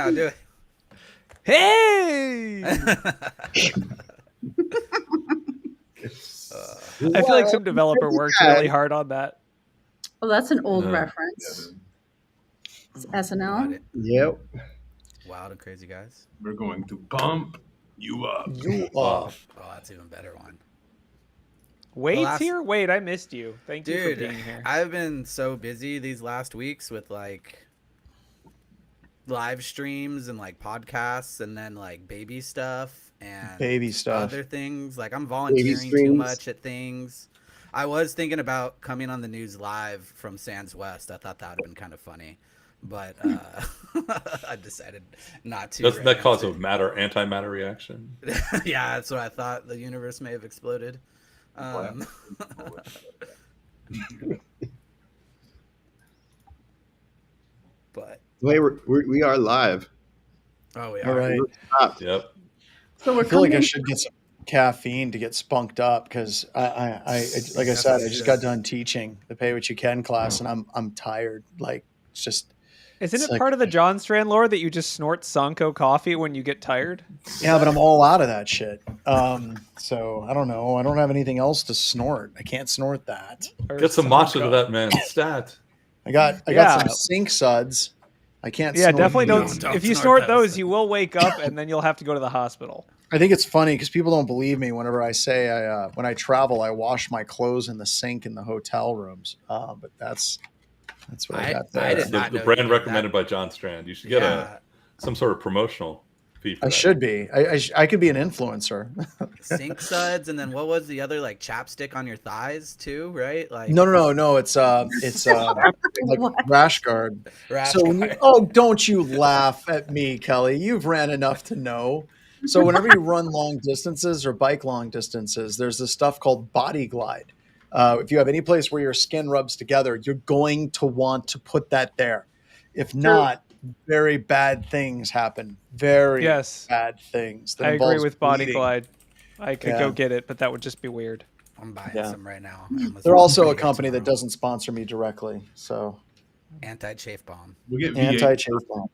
now. Do it. Hey! I feel like some developer worked really hard on that. Well, that's an old reference. It's SNL. Yep. Wild and crazy guys. We're going to pump you up. Oh, that's even better one. Wade's here? Wade, I missed you. Thank you for Dude, being here. I've been so busy these last weeks with like live streams and like podcasts and then like baby stuff and other things. Like I'm volunteering too much at things. I was thinking about coming on the news live from Sands West. I thought that would have been kind of funny, but I decided not to. Doesn't that cause a antimatter reaction? Yeah, that's what I thought. The universe may have exploded. But Wait, we are live. Oh, we are. All right. Yep. So I feel like I should get some caffeine to get spunked up because I like I said, I just got done teaching the Pay What You Can class, and I'm tired. Like it's just. Isn't it part of the John Strand lore that you just snort Sanko coffee when you get tired? Yeah, but I'm all out of that shit. So I don't know. I don't have anything else to snort. I can't snort that. Get some matcha to that man. Stat. I got some sink suds. I can't. Yeah, snort definitely those. don't. If you snort those, you will wake up and then you'll have to go to the hospital. I think it's funny because people don't believe me whenever I say when I travel, I wash my clothes in the sink in the hotel rooms. But that's what I got there. I did not the know brand you did recommended by John Strand. You should get some sort of promotional fee for I that. should be. I could be an influencer. Sink suds, and then what was the other, like chapstick on your thighs too, right? Like No. It's like rash guard. Don't you laugh at me, Kelly. You've ran enough to know. So whenever you run long distances or bike long distances, there's this stuff called body glide. If you have any place where your skin rubs together, you're going to want to put that there. If not, very bad things happen. Very bad things. I agree with Body Glide. I could go get it, but that would just be weird. I'm buying some right now. They're also a company that doesn't sponsor me directly. So Anti-chafe bomb. We'll get anti-chafe bomb.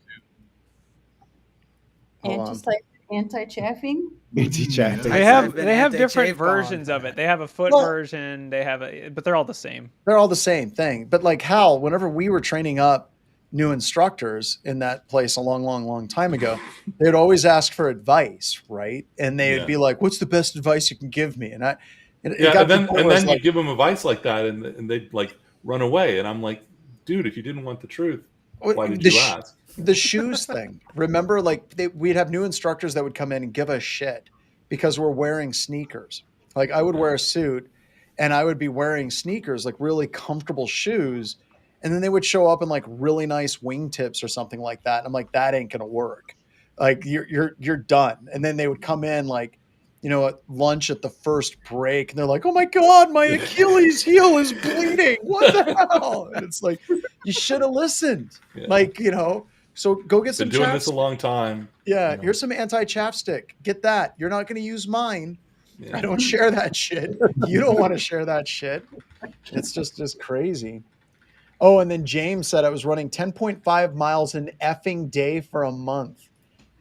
Anti-chaffing? Anti-chaffing. They have different versions of it. They have a foot version. They have but they're all the same. They're all the same thing. But like Hal, whenever we were training up new instructors in that place a long time ago, they'd always ask for advice, right? And they'd be like, "What's the best advice you can give me?" And then you give them advice like that, and they'd like run away. And I'm like, dude, if you didn't want the truth, why did you ask? The shoes thing. Remember, like we'd have new instructors that would come in and give us shit because we're wearing sneakers. Like I would wear a suit and I would be wearing sneakers, like really comfortable shoes. And then they would show up in like really nice wingtips or something like that. And I'm like, that ain't going to work. Like you're done. And then they would come in like, at lunch at the first break. And they're like, oh my God, my Achilles heel is bleeding. What the hell? And it's like, you should have listened. Yeah. So go get some. Been doing this a long time. Yeah, here's some anti-chapstick. Get that. You're not going to use mine. Yeah. I don't share that shit. You don't want to share that shit. It's just crazy. Oh, and then James said I was running 10.5 miles an effing day for a month,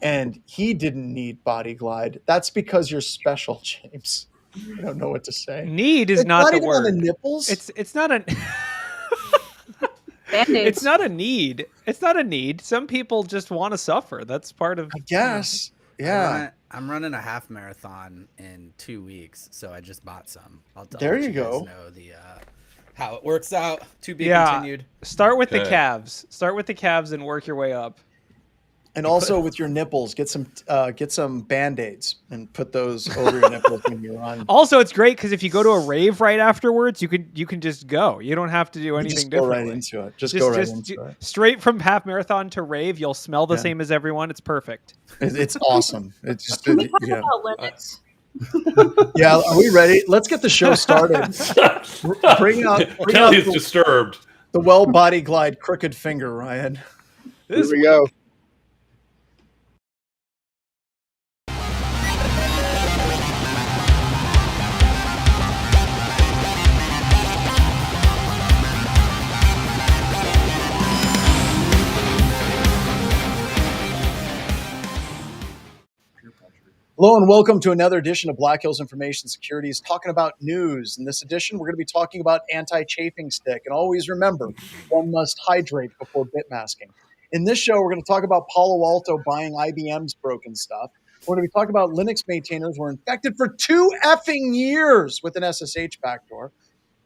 and he didn't need Body Glide. That's because you're special, James. I don't know what to say. Need is not the word. On the nipples. It's not a. It's not a need. It's not a need. Some people just want to suffer. That's part of. I guess. Yeah. I'm running a half marathon in 2 weeks, so I just bought some. I'll there let you go. Guys know the how it works out. To be continued. Start with the calves. Start with the calves and work your way up. And also with your nipples, get some Band-Aids and put those over your nipples when you run. Also, it's great because if you go to a rave right afterwards, you can just go. You don't have to do anything different. Go right into it. Just go right into it. Straight from half marathon to rave, you'll smell the same as everyone. It's perfect. It's awesome. It's just limits. Yeah, are we ready? Let's get the show started. Bring out Kelly's disturbed. The Body Glide crooked finger, Ryan. Here we go. Hello and welcome to another edition of Black Hills Information Security's Talking About News. In this edition, we're going to be talking about anti-chafing stick. And always remember, one must hydrate before bit masking. In this show, we're going to talk about Palo Alto buying IBM's broken stuff. We're going to be talking about Linux maintainers who were infected for 2 effing years with an SSH backdoor.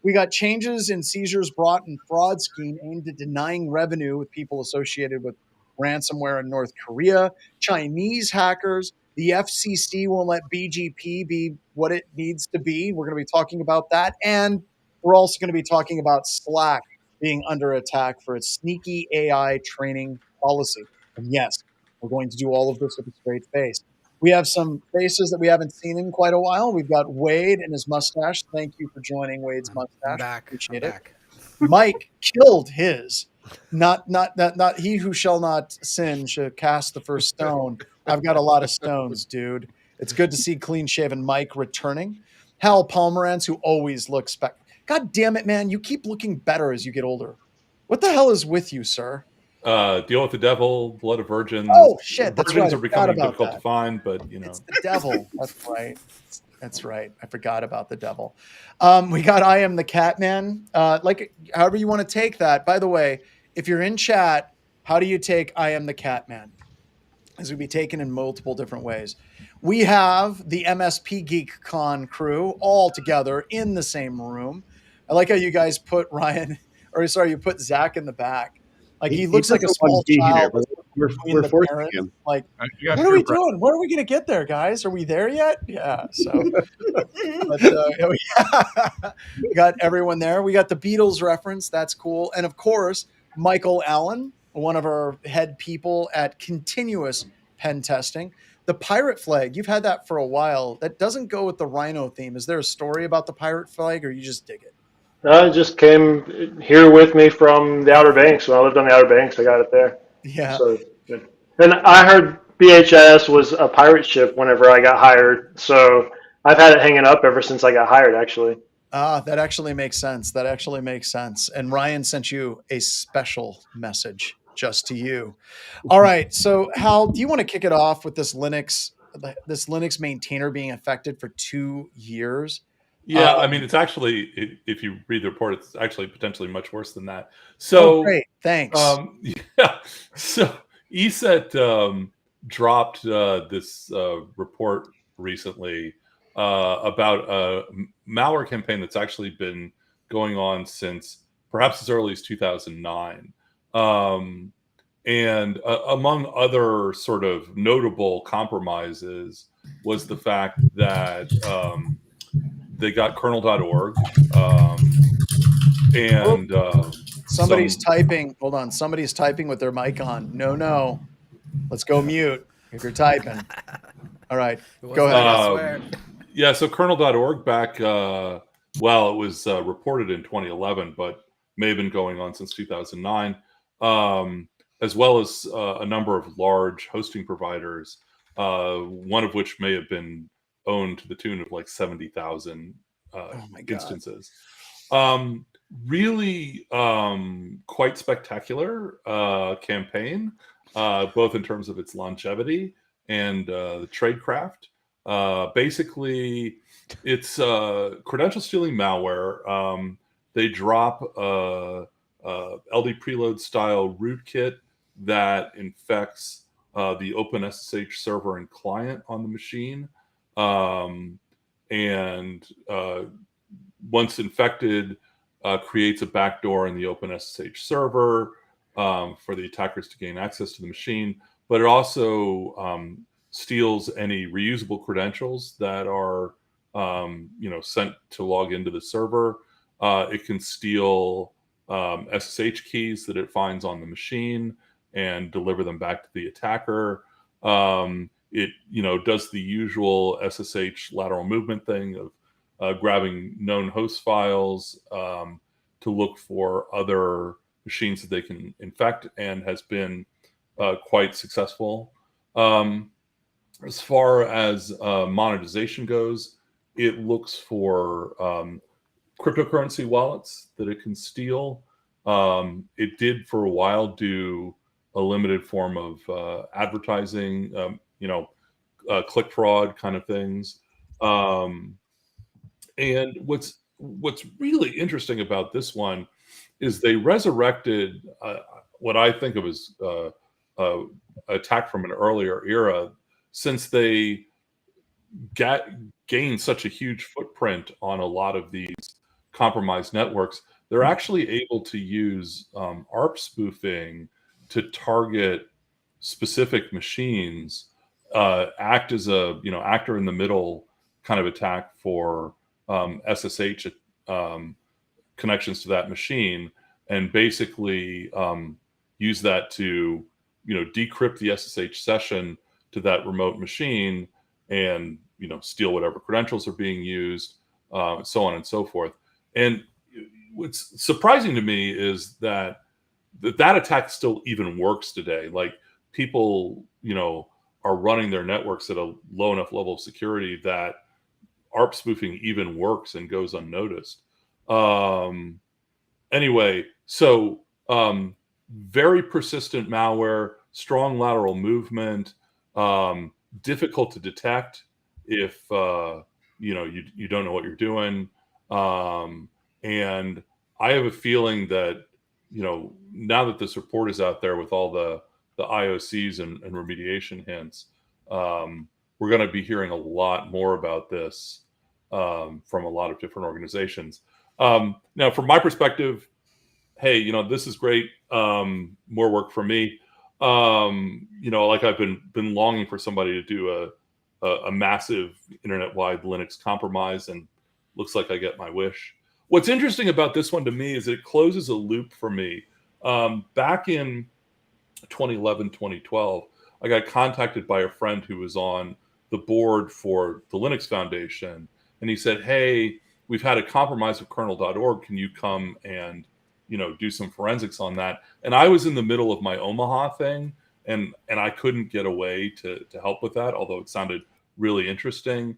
We got changes in Seizures brought in fraud scheme aimed at denying revenue with people associated with ransomware in North Korea, Chinese hackers. The FCC won't let BGP be what it needs to be. We're going to be talking about that. And we're also going to be talking about Slack being under attack for its sneaky AI training policy. And yes, we're going to do all of this with a straight face. We have some faces that we haven't seen in quite a while. We've got Wade and his mustache. Thank you for joining Wade's mustache. I'm back. Appreciate I'm it. back. Mike killed his. Not he who shall not sin shall cast the first stone. I've got a lot of stones, dude. It's good to see clean-shaven Mike returning. Hal Pomerantz, who always looks God damn it, man! You keep looking better as you get older. What the hell is with you, sir? Deal with the devil, blood of virgins. Oh shit, that's virgins right. are becoming difficult to find, but you know it's the devil. That's right. That's right. I forgot about the devil. We got I am the Catman. Like however you want to take that. By the way, if you're in chat, how do you take I am the Catman? This will be taken in multiple different ways. We have the MSP Geek Con crew all together in the same room. I like how you guys put you put Zach in the back. Like he looks like a small child. We're forcing him. Like, what are we doing? Where are we going to get there, guys? Are we there yet? Yeah. So, we got everyone there. We got the Beatles reference. That's cool. And of course, Michael Allen, one of our head people at Continuous Pen Testing. The pirate flag, you've had that for a while. That doesn't go with the Rhino theme. Is there a story about the pirate flag, or you just dig it? It just came here with me from the Outer Banks. When I lived on the Outer Banks, I got it there. Yeah. So, and I heard BHIS was a pirate ship whenever I got hired. So I've had it hanging up ever since I got hired, actually. That actually makes sense. That actually makes sense. And Ryan sent you a special message just to you. All right. So Hal, do you want to kick it off with this Linux maintainer being affected for 2 years? Yeah, I mean, it's actually, if you read the report, it's actually potentially much worse than that. So, great, thanks. Yeah, so ESET dropped this report recently about a malware campaign that's actually been going on since perhaps as early as 2009. And among other sort of notable compromises was the fact that they got kernel.org and somebody's typing. Hold on. Somebody's typing with their mic on. No. Let's go mute if you're typing. All right. Go ahead. Yeah, so kernel.org back, it was reported in 2011, but may have been going on since 2009, as well as a number of large hosting providers, one of which may have been owned to the tune of like 70,000 instances. Really quite spectacular campaign, both in terms of its longevity and the tradecraft. Basically, it's credential stealing malware. They drop a LD preload style rootkit that infects the OpenSSH server and client on the machine. And once infected, creates a backdoor in the OpenSSH server for the attackers to gain access to the machine. But it also steals any reusable credentials that are sent to log into the server. It can steal SSH keys that it finds on the machine and deliver them back to the attacker. It does the usual SSH lateral movement thing of grabbing known host files to look for other machines that they can infect, and has been quite successful. As far as monetization goes, it looks for cryptocurrency wallets that it can steal. It did for a while do a limited form of advertising, click fraud kind of things. And what's really interesting about this one is they resurrected what I think of as attack from an earlier era, since they gained such a huge footprint on a lot of these compromised networks. They're actually able to use ARP spoofing to target specific machines, act as a actor in the middle kind of attack for SSH connections to that machine, and basically use that to decrypt the SSH session to that remote machine, and steal whatever credentials are being used, so on and so forth. And what's surprising to me is that attack still even works today. Like, people are running their networks at a low enough level of security that ARP spoofing even works and goes unnoticed. Anyway, so very persistent malware, strong lateral movement, difficult to detect if you don't know what you're doing. And I have a feeling that now that this report is out there with all the IOCs and remediation hints, we're going to be hearing a lot more about this from a lot of different organizations. Now, from my perspective, hey, this is great. More work for me. Like, I've been longing for somebody to do a massive internet-wide Linux compromise, and looks like I get my wish. What's interesting about this one to me is it closes a loop for me. Back in 2011, 2012, I got contacted by a friend who was on the board for the Linux Foundation, and he said, hey, we've had a compromise with kernel.org. Can you come and do some forensics on that? And I was in the middle of my Omaha thing, and I couldn't get away to help with that, although it sounded really interesting.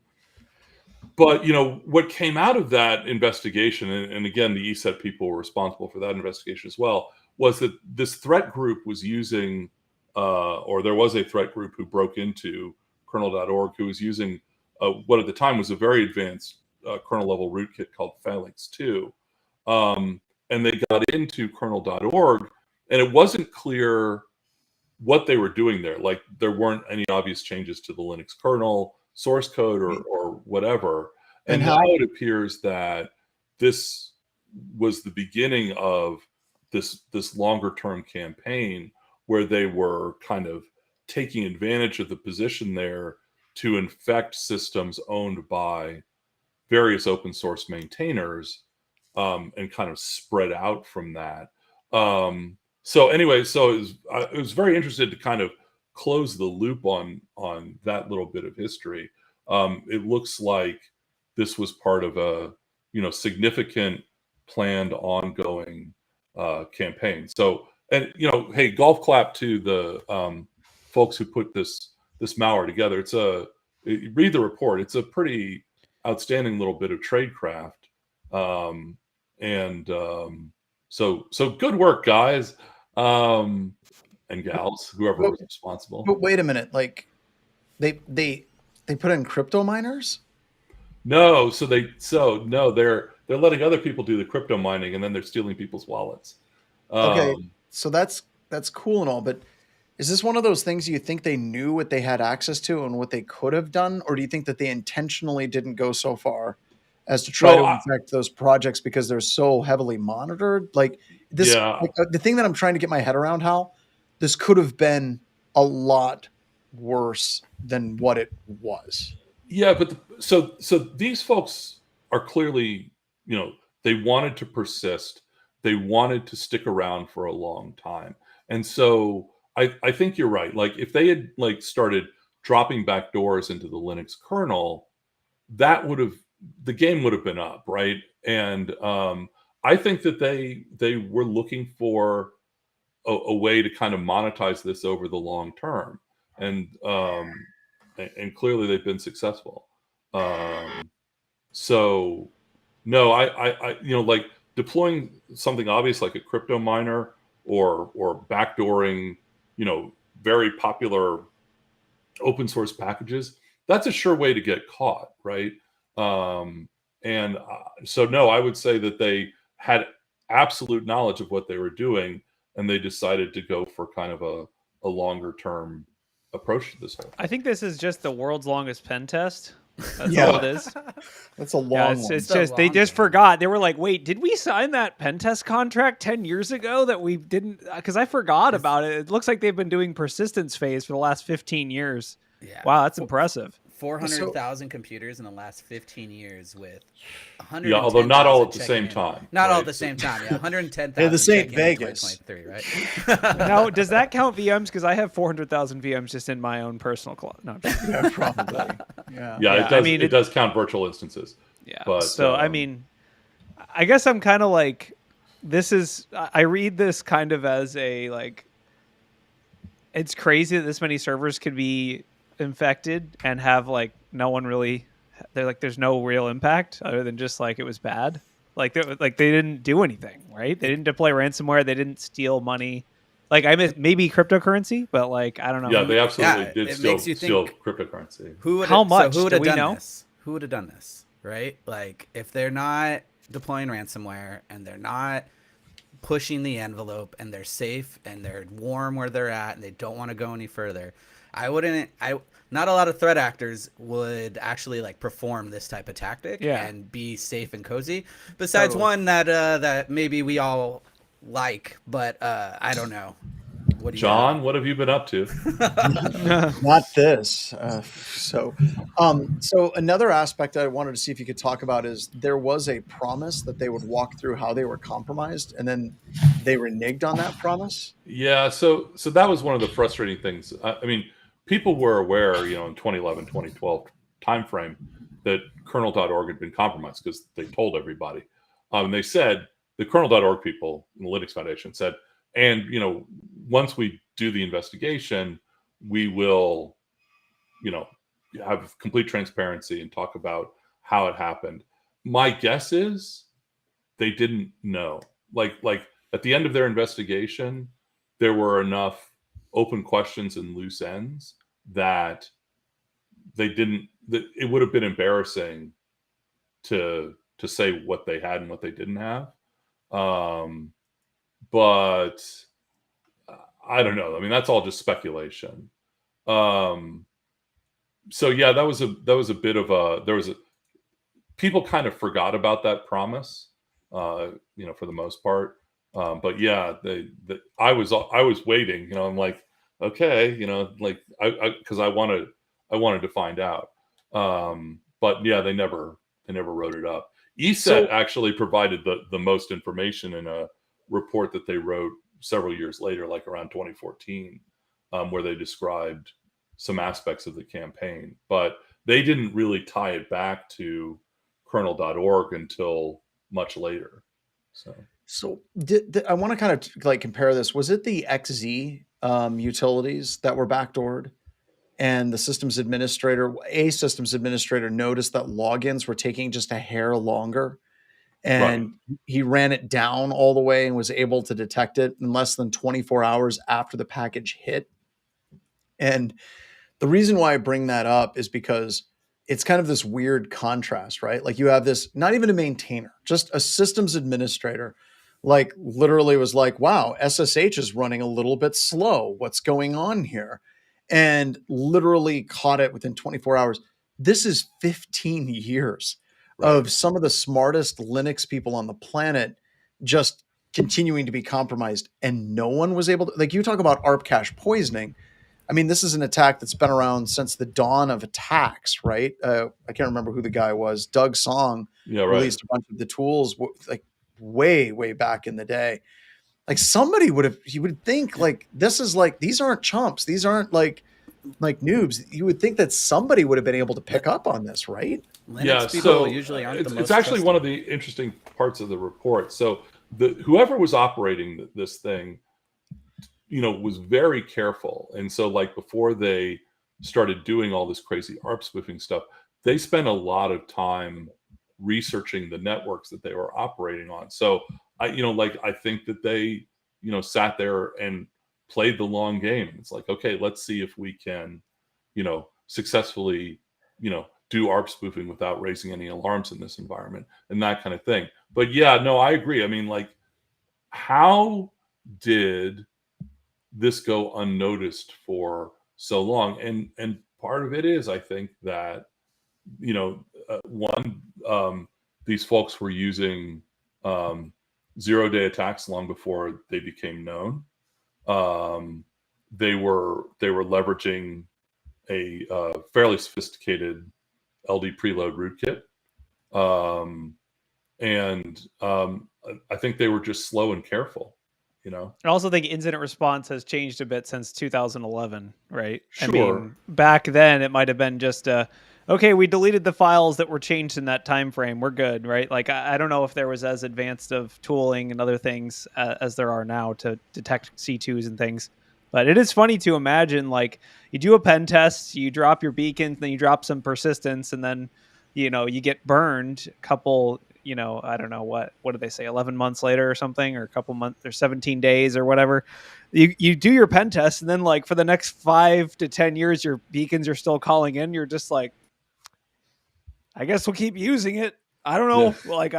But what came out of that investigation, and again, the ESET people were responsible for that investigation as well, was that this threat group was using, or there was a threat group who broke into kernel.org who was using what at the time was a very advanced kernel level rootkit called Phalanx 2. And they got into kernel.org, and it wasn't clear what they were doing there. Like, there weren't any obvious changes to the Linux kernel, source code, or whatever. And now it appears that this was the beginning of this longer term campaign where they were kind of taking advantage of the position there to infect systems owned by various open source maintainers, and kind of spread out from that. So anyway, I was very interested to kind of close the loop on that little bit of history. It looks like this was part of a significant planned ongoing campaign. So, and hey, golf clap to the folks who put this malware together. Read the report. It's a pretty outstanding little bit of tradecraft. So good work, guys, and gals, whoever was responsible. But wait a minute, like they put in crypto miners? No, they're letting other people do the crypto mining, and then they're stealing people's wallets. Okay, so that's cool and all, but is this one of those things you think they knew what they had access to and what they could have done, or do you think that they intentionally didn't go so far as to try to infect those projects because they're so heavily monitored? Like this, the thing that I'm trying to get my head around, how this could have been a lot worse than what it was. Yeah, but so these folks are clearly, they wanted to persist. They wanted to stick around for a long time. And so I think you're right. Like, if they had started dropping backdoors into the Linux kernel, the game would have been up, right? And I think that they were looking for a way to kind of monetize this over the long term, and clearly they've been successful. So no, I like deploying something obvious like a crypto miner or backdooring, very popular open source packages, that's a sure way to get caught, right? So no, I would say that they had absolute knowledge of what they were doing, and they decided to go for kind of a longer term approach to this whole thing. I think this is just the world's longest pen test. That's Yeah. all it is. That's a long one. It's just they just forgot. They were like, "Wait, did we sign that pen test contract 10 years ago that we didn't?" Because I forgot about it. It looks like they've been doing persistence phase for the last 15 years. Yeah. Wow, that's impressive. 400,000 computers in the last 15 years with 100. Yeah, although not all at the same time. Not all right? at the same time. Yeah, 110,000. Yeah, this ain't checking in Vegas. 2023, right? Now, does that count VMs? Because I have 400,000 VMs just in my own personal cloud. No, I'm just kidding. Yeah, probably. Yeah. Yeah, it does. I mean, it does count virtual instances. Yeah. But, so I mean, I guess I'm kind of like, this is. I read this kind of as a like. It's crazy that this many servers could be infected and have like no one really. They're like, there's no real impact other than just like it was bad. Like they didn't do anything, right? They didn't deploy ransomware. They didn't steal money. Like maybe cryptocurrency, but like I don't know. Yeah, they absolutely did it steal makes you think, cryptocurrency. How much? So who would Do have we done know? this? Who would have done this? Right? Like if they're not deploying ransomware and they're not pushing the envelope and they're safe and they're warm where they're at and they don't want to go any further, not a lot of threat actors would actually like perform this type of tactic and be safe and cozy. Besides one that maybe we all like, but I don't know. What do you John, what have you been up to? Not this. So another aspect I wanted to see if you could talk about is there was a promise that they would walk through how they were compromised, and then they reneged on that promise. Yeah, so that was one of the frustrating things. I mean, people were aware, in 2011, 2012 timeframe that kernel.org had been compromised because they told everybody. They said, the kernel.org people in the Linux Foundation said, and, once we do the investigation, we will, have complete transparency and talk about how it happened. My guess is they didn't know. Like at the end of their investigation, there were enough open questions and loose ends that it would have been embarrassing to say what they had and what they didn't have. But I don't know. I mean, that's all just speculation. So yeah, that was a bit of people kind of forgot about that promise, for the most part. But yeah, I was waiting, I'm like, okay, because I wanted to find out. But yeah, they never wrote it up. ESET actually provided the most information in a report that they wrote several years later, like around 2014, where they described some aspects of the campaign, but they didn't really tie it back to kernel.org until much later. So I want to kind of like compare this. Was it the XZ utilities that were backdoored, and the systems administrator noticed that logins were taking just a hair longer, and he ran it down all the way and was able to detect it in less than 24 hours after the package hit? And the reason why I bring that up is because it's kind of this weird contrast, right? Like you have this, not even a maintainer, just a systems administrator, like literally was like, wow, SSH is running a little bit slow. What's going on here? And literally caught it within 24 hours. This is 15 years of some of the smartest Linux people on the planet just continuing to be compromised. And no one was able to, like you talk about ARP cache poisoning. I mean, this is an attack that's been around since the dawn of attacks, right? I can't remember who the guy was. Doug Song released a bunch of the tools like way, way back in the day. Like somebody you would think like, this is like, these aren't chumps. These aren't like noobs. You would think that somebody would have been able to pick up on this, right? Linux people usually aren't the most it's actually trusted. one of the interesting parts of the report. So whoever was operating this thing, was very careful. And so like before they started doing all this crazy ARP spoofing stuff, they spent a lot of time researching the networks that they were operating on. So I think that they, sat there and played the long game. It's like, okay, let's see if we can, successfully, do ARP spoofing without raising any alarms in this environment and that kind of thing. But yeah, no, I agree. I mean, like, how did this go unnoticed for so long? And part of it is, I think that, these folks were using zero-day attacks long before they became known. They were leveraging a fairly sophisticated LD preload rootkit, and I think they were just slow and careful. I also think incident response has changed a bit since 2011, right? Sure. I mean, back then it might have been just okay, we deleted the files that were changed in that time frame. We're good, right? Like, I don't know if there was as advanced of tooling and other things as there are now to detect C2s and things. But it is funny to imagine, like, you do a pen test, you drop your beacons, then you drop some persistence, and then, you get burned a couple, I don't know, what did they say, 11 months later or something, or a couple months or 17 days or whatever. You do your pen test, and then, like, for the next 5 to 10 years, your beacons are still calling in. You're just like, I guess we'll keep using it. I don't know. Yeah. Like,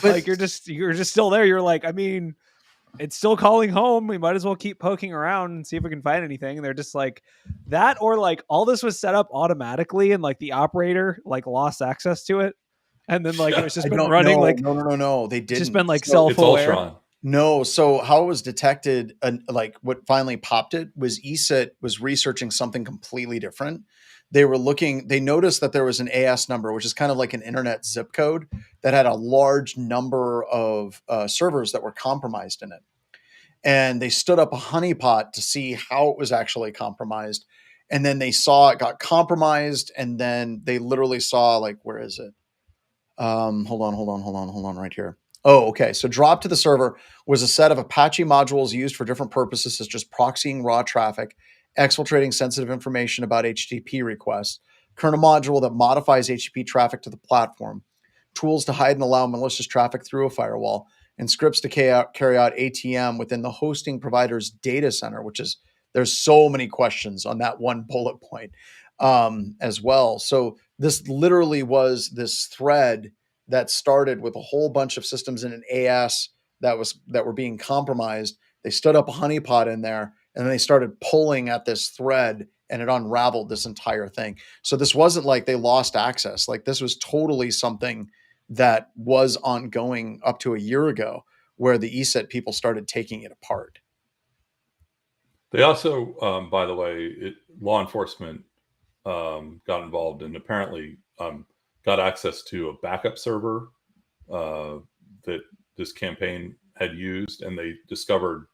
like you're just still there. You're like, I mean, it's still calling home. We might as well keep poking around and see if we can find anything. And they're just like that, or like all this was set up automatically, and like the operator like lost access to it, and then like it's just been running. No. They didn't. It's just been like self-aware. No. So how it was detected, and like what finally popped it was ESET was researching something completely different. They noticed that there was an AS number, which is kind of like an internet zip code, that had a large number of servers that were compromised in it. And they stood up a honeypot to see how it was actually compromised. And then they saw it got compromised. And then they literally saw, like, where is it? Hold on right here. Oh, okay. So drop to the server was a set of Apache modules used for different purposes, such as proxying raw traffic, exfiltrating sensitive information about HTTP requests, kernel module that modifies HTTP traffic to the platform, tools to hide and allow malicious traffic through a firewall, and scripts to carry out ATM within the hosting provider's data center, there's so many questions on that one bullet point as well. So this literally was this thread that started with a whole bunch of systems in an AS that were being compromised. They stood up a honeypot in there, and then they started pulling at this thread, and it unraveled this entire thing. So this wasn't like they lost access. Like, this was totally something that was ongoing up to a year ago, where the ESET people started taking it apart. They also, by the way, law enforcement got involved and apparently got access to a backup server that this campaign had used, and they discovered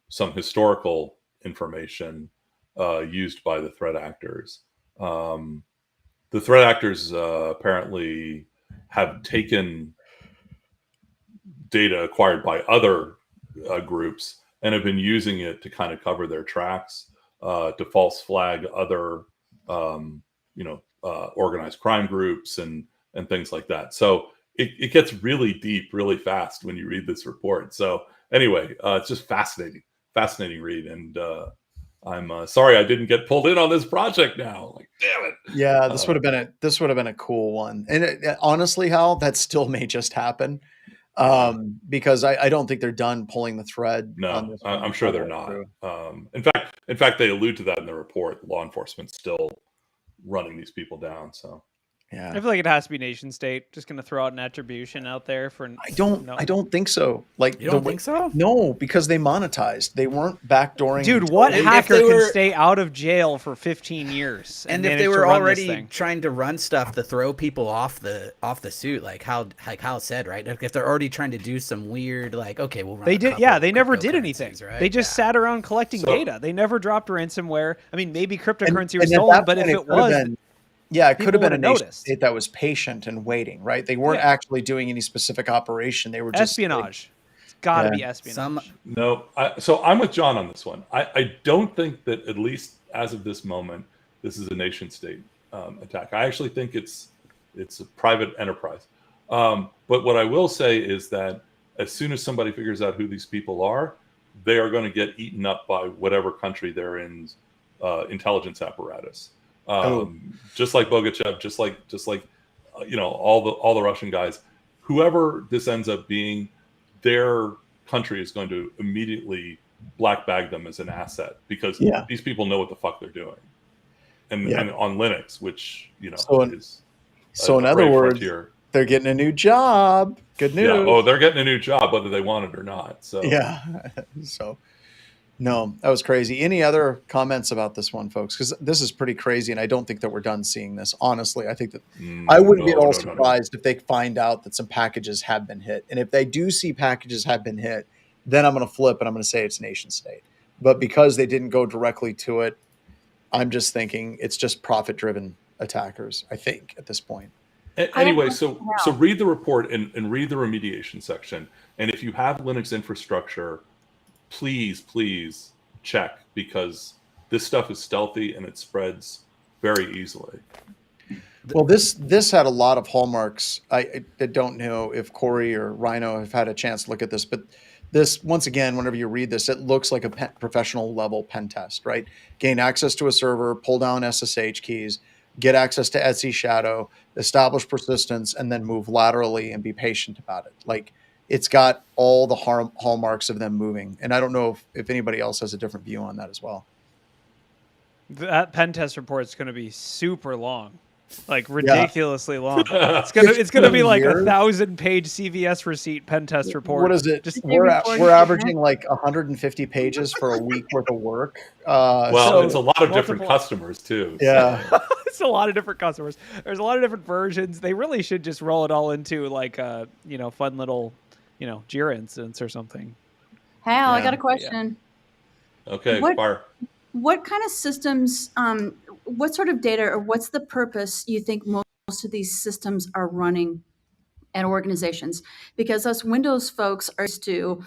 some historical information used by the threat actors. The threat actors apparently have taken data acquired by other groups and have been using it to kind of cover their tracks, to false flag other, organized crime groups and things like that. So it gets really deep, really fast when you read this report. So anyway, it's just fascinating read. And I'm sorry I didn't get pulled in on this project now. Like, damn it. Yeah, this would have been a cool one. And honestly, Hal, that still may just happen. Because I don't think they're done pulling the thread. No, I'm sure they're not. In fact, they allude to that in the report. Law enforcement's still running these people down. So yeah, I feel like it has to be nation state. Just going to throw out an attribution out there for. I don't think so. Like, you don't think so? No, because they monetized. They weren't backdooring. Dude, what hacker can stay out of jail for 15 years? And if they were already trying to run stuff to throw people off the suit, like Hal said, right? If they're already trying to do some weird, like, okay, we'll run. They did, yeah. They never did anything. Right? They just sat around collecting data. They never dropped ransomware. I mean, maybe cryptocurrency was stolen, but if it was. Yeah, it could have been a nation state that was patient and waiting, right? They weren't actually doing any specific operation. They were just espionage. It's got to be espionage. No, so I'm with John on this one. I don't think that, at least as of this moment, this is a nation state attack. I actually think it's a private enterprise. But what I will say is that as soon as somebody figures out who these people are, they are going to get eaten up by whatever country they're in intelligence apparatus. Just like Bogachev, just like all the Russian guys, whoever this ends up being, their country is going to immediately black bag them as an asset because these people know what the fuck they're doing, and on Linux, which is so in other words, they're getting a new job. Good news. Yeah. Oh, they're getting a new job whether they want it or not. So so. No, that was crazy. Any other comments about this one, folks? Because this is pretty crazy, and I don't think that we're done seeing this. Honestly, I think that I wouldn't be at all surprised if they find out that some packages have been hit. And if they do see packages have been hit, then I'm going to flip and I'm going to say it's nation state. But because they didn't go directly to it, I'm just thinking it's just profit-driven attackers, I think, at this point. Anyway, so read the report and read the remediation section. And if you have Linux infrastructure, please check, because this stuff is stealthy and it spreads very easily. Well, this had a lot of hallmarks. I don't know if Corey or Rhino have had a chance to look at this, but this, once again, whenever you read this, it looks like a professional level pen test, right? Gain access to a server, pull down SSH keys, get access to Etsy Shadow, establish persistence, and then move laterally and be patient about it. Like, it's got all the hallmarks of them moving. And I don't know if anybody else has a different view on that as well. That pen test report is going to be super long, like ridiculously long. It's gonna be like 1,000-page CVS receipt pen test report. What is it? Just we're averaging like 150 pages for a week worth of work. It's a lot of different customers too. Yeah, it's a lot of different customers. There's a lot of different versions. They really should just roll it all into like a fun little Jira instance or something. Hal, I got a question. Yeah. Okay, fire. What kind of systems, what sort of data, or what's the purpose you think most of these systems are running at organizations? Because us Windows folks are used to,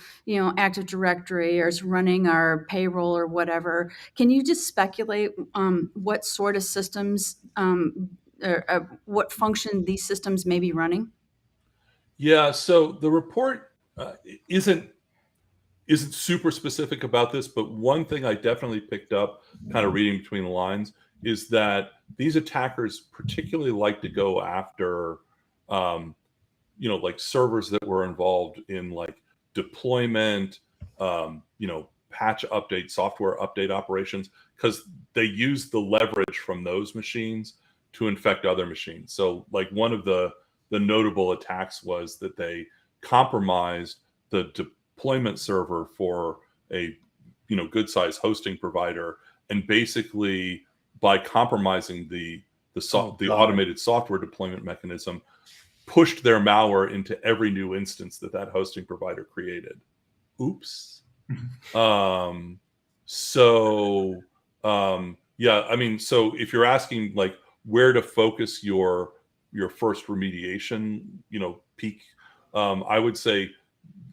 Active Directory, or is running our payroll or whatever. Can you just speculate what sort of systems, or what function these systems may be running? Yeah, so the report isn't super specific about this, but one thing I definitely picked up, kind of reading between the lines, is that these attackers particularly like to go after, like servers that were involved in like deployment, patch update, software update operations, because they use the leverage from those machines to infect other machines. So like one of the notable attacks was that they compromised the deployment server for a good sized hosting provider, and basically by compromising the automated software deployment mechanism, pushed their malware into every new instance that hosting provider created. Oops. So if you're asking like where to focus your first remediation peak, I would say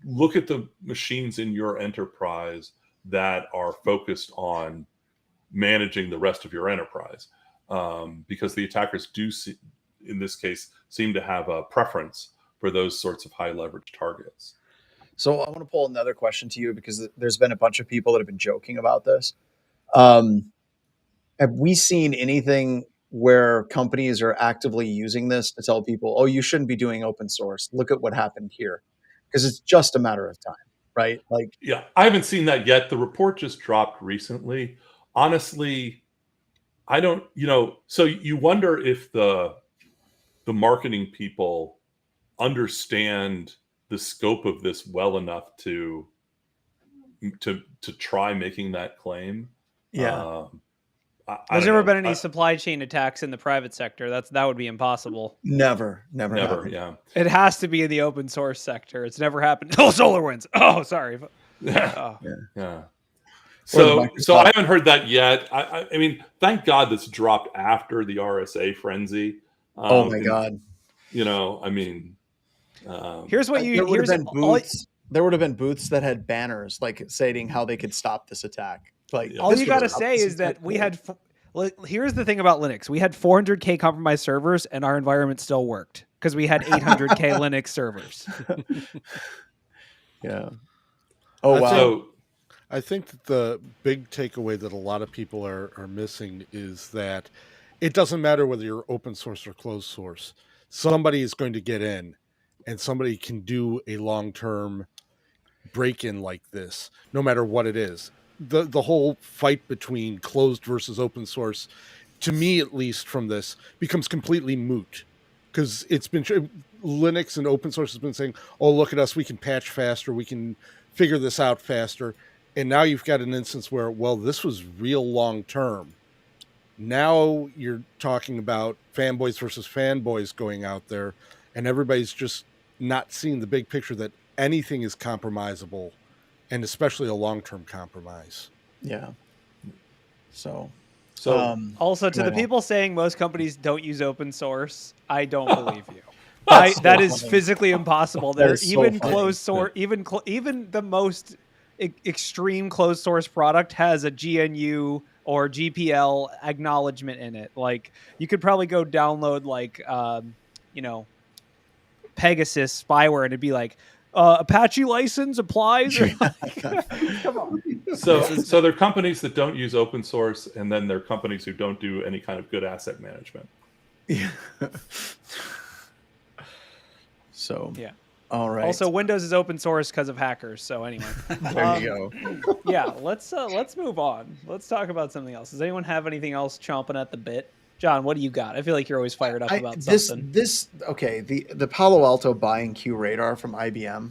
look at the machines in your enterprise that are focused on managing the rest of your enterprise, because the attackers in this case seem to have a preference for those sorts of high leverage targets. So I want to pull another question to you, because there's been a bunch of people that have been joking about this. Have we seen anything where companies are actively using this to tell people, oh, you shouldn't be doing open source? Look at what happened here. Because it's just a matter of time, right? Like, yeah, I haven't seen that yet. The report just dropped recently. Honestly, I don't, so you wonder if the marketing people understand the scope of this well enough to try making that claim. Yeah. There's never been any supply chain attacks in the private sector. That would be impossible. Never. Yeah. It has to be in the open source sector. It's never happened. Oh, SolarWinds. Oh, sorry. Yeah. So I haven't heard that yet. I mean, thank God this dropped after the RSA frenzy. Oh my God. Here's what there would have been booths that had banners like stating how they could stop this attack. Like, all you got to say is that we had. Here's the thing about Linux: we had 400K compromised servers, and our environment still worked because we had 800K Linux servers. Yeah. Oh wow. I think that the big takeaway that a lot of people are missing is that it doesn't matter whether you're open source or closed source. Somebody is going to get in, and somebody can do a long-term break-in like this, no matter what it is. The whole fight between closed versus open source, to me at least from this, becomes completely moot. Because it's been Linux and open source has been saying, oh, look at us, we can patch faster, we can figure this out faster. And now you've got an instance where, well, this was real long term. Now you're talking about fanboys versus fanboys going out there, and everybody's just not seeing the big picture that anything is compromisable, and especially a long-term compromise. Yeah. So also to the people saying most companies don't use open source, I don't believe you. That is physically impossible. There even closed source, even the most extreme closed source product has a GNU or GPL acknowledgement in it. Like you could probably go download like Pegasus spyware and it'd be like Apache license applies. Come on. So there are companies that don't use open source, and then there are companies who don't do any kind of good asset management. Yeah. So yeah. All right. Also, Windows is open source because of hackers. So anyway, there you go. Yeah, let's move on. Let's talk about something else. Does anyone have anything else chomping at the bit? John, what do you got? I feel like you're always fired up about something. The Palo Alto buying QRadar from IBM.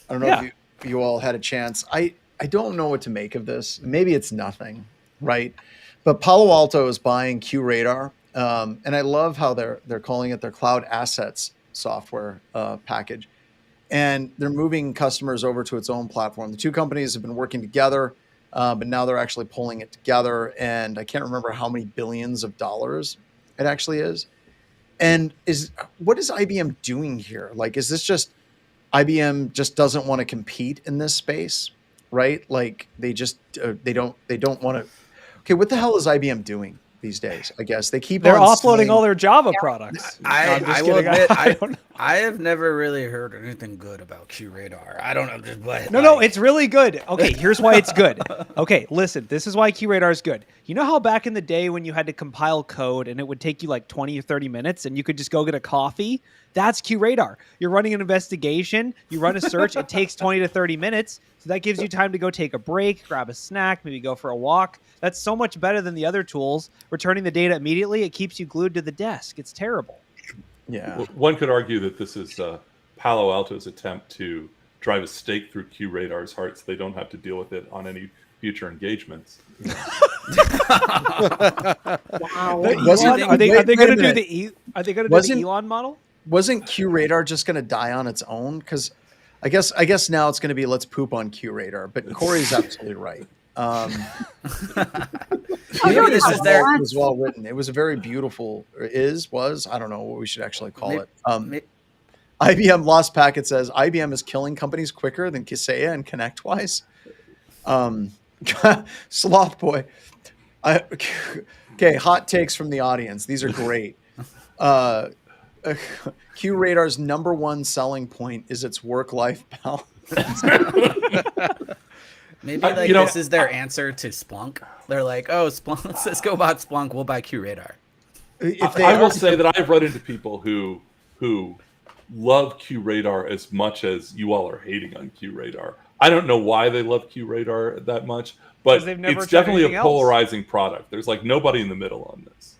I don't know if you all had a chance. I don't know what to make of this. Maybe it's nothing, right? But Palo Alto is buying QRadar, and I love how they're calling it their cloud assets software package, and they're moving customers over to its own platform. The two companies have been working together, but now they're actually pulling it together, and I can't remember how many billions of dollars it actually is. And what is IBM doing here? Like, is this just IBM just doesn't want to compete in this space, right? Like they just they don't want to. Okay, what the hell is IBM doing these days? I guess they're offloading all their Java products. I will admit, I have never really heard anything good about QRadar. I don't know, but no, it's really good. Okay, here's why it's good. Okay, listen, this is why QRadar is good. You know how back in the day when you had to compile code and it would take you like 20 or 30 minutes and you could just go get a coffee? That's QRadar. You're running an investigation, you run a search, it takes 20 to 30 minutes. So that gives you time to go take a break, grab a snack, maybe go for a walk. That's so much better than the other tools. Returning the data immediately, it keeps you glued to the desk. It's terrible. Yeah. Well, one could argue that this is Palo Alto's attempt to drive a stake through QRadar's heart so they don't have to deal with it on any future engagements. Wow. Are they going to do the Elon model? Wasn't QRadar just going to die on its own? Because I guess now it's going to be let's poop on QRadar. But Corey's absolutely right. Maybe this is there. It was well written. It was a very beautiful. Was I don't know what we should actually call it. IBM Lost Packet says IBM is killing companies quicker than Kaseya and ConnectWise. Sloth boy. Okay, hot takes from the audience. These are great. QRadar's #1 selling point is its work-life balance. Maybe this is their answer to Splunk. They're like, oh, Splunk, Cisco bought Splunk, we'll buy QRadar. I will say that I've run into people who love QRadar as much as you all are hating on QRadar. I don't know why they love QRadar that much, but it's definitely a polarizing product. There's like nobody in the middle on this.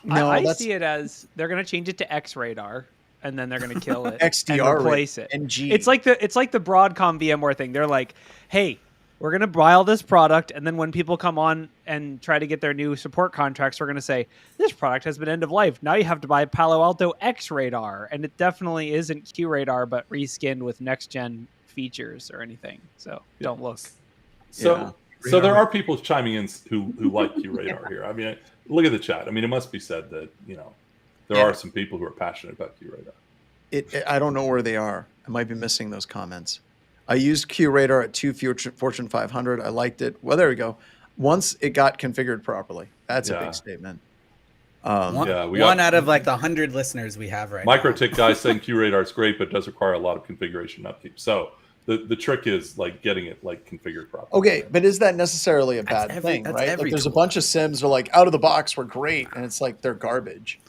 No, I see it as they're going to change it to XRadar, and then they're going to kill it XDR and replace it. NG. It's like the Broadcom VMware thing. They're like, hey, we're going to buy all this product, and then when people come on and try to get their new support contracts, we're going to say, this product has been end of life. Now you have to buy Palo Alto XRadar, and it definitely isn't QRadar, but reskinned with next-gen features or anything. So don't look. So there are people chiming in who like QRadar here. I mean, look at the chat. I mean, it must be said that, there are some people who are passionate about QRadar. I don't know where they are. I might be missing those comments. I used QRadar at 2 Fortune 500. I liked it. Well, there we go. Once it got configured properly. That's a big statement. One out of like the 100 listeners we have right now. MicroTik guy saying QRadar is great, but does require a lot of configuration and upkeep. So The trick is like getting it like configured properly. Okay, but is that necessarily a bad thing, right? Like there's a bunch of sims that are like out of the box, we're great, and it's like they're garbage.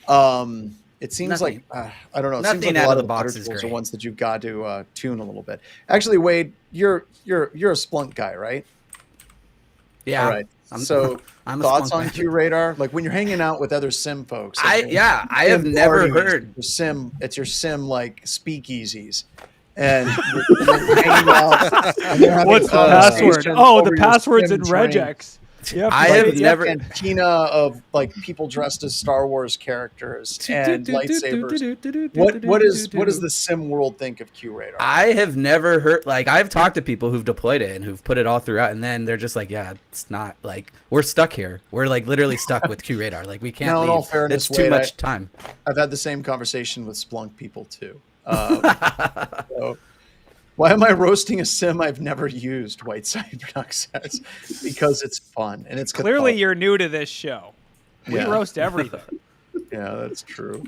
It seems like I don't know. It seems like a lot of the better tools are ones that you've got to tune a little bit. Actually, Wade, you're a Splunk guy, right? Yeah. All right. I'm thoughts on QRadar? Like when you're hanging out with other sim folks. I have never heard. It's your sim like speakeasies. And you're hanging out, and what's the password? Oh, the password's in regex. I have never cantina of like people dressed as Star Wars characters and lightsabers. What does the sim world think of QRadar? I have never heard. Like I've talked to people who've deployed it and who've put it all throughout, and then they're just like, "Yeah, it's not like we're stuck here. We're like literally stuck with QRadar. Like we can't leave. In all fairness, it's too much time." I've had the same conversation with Splunk people too. So, why am I roasting a sim I've never used? Whiteside Product says because it's fun and it's clearly cathartic. You're new to this show. We roast everything. Yeah, that's true.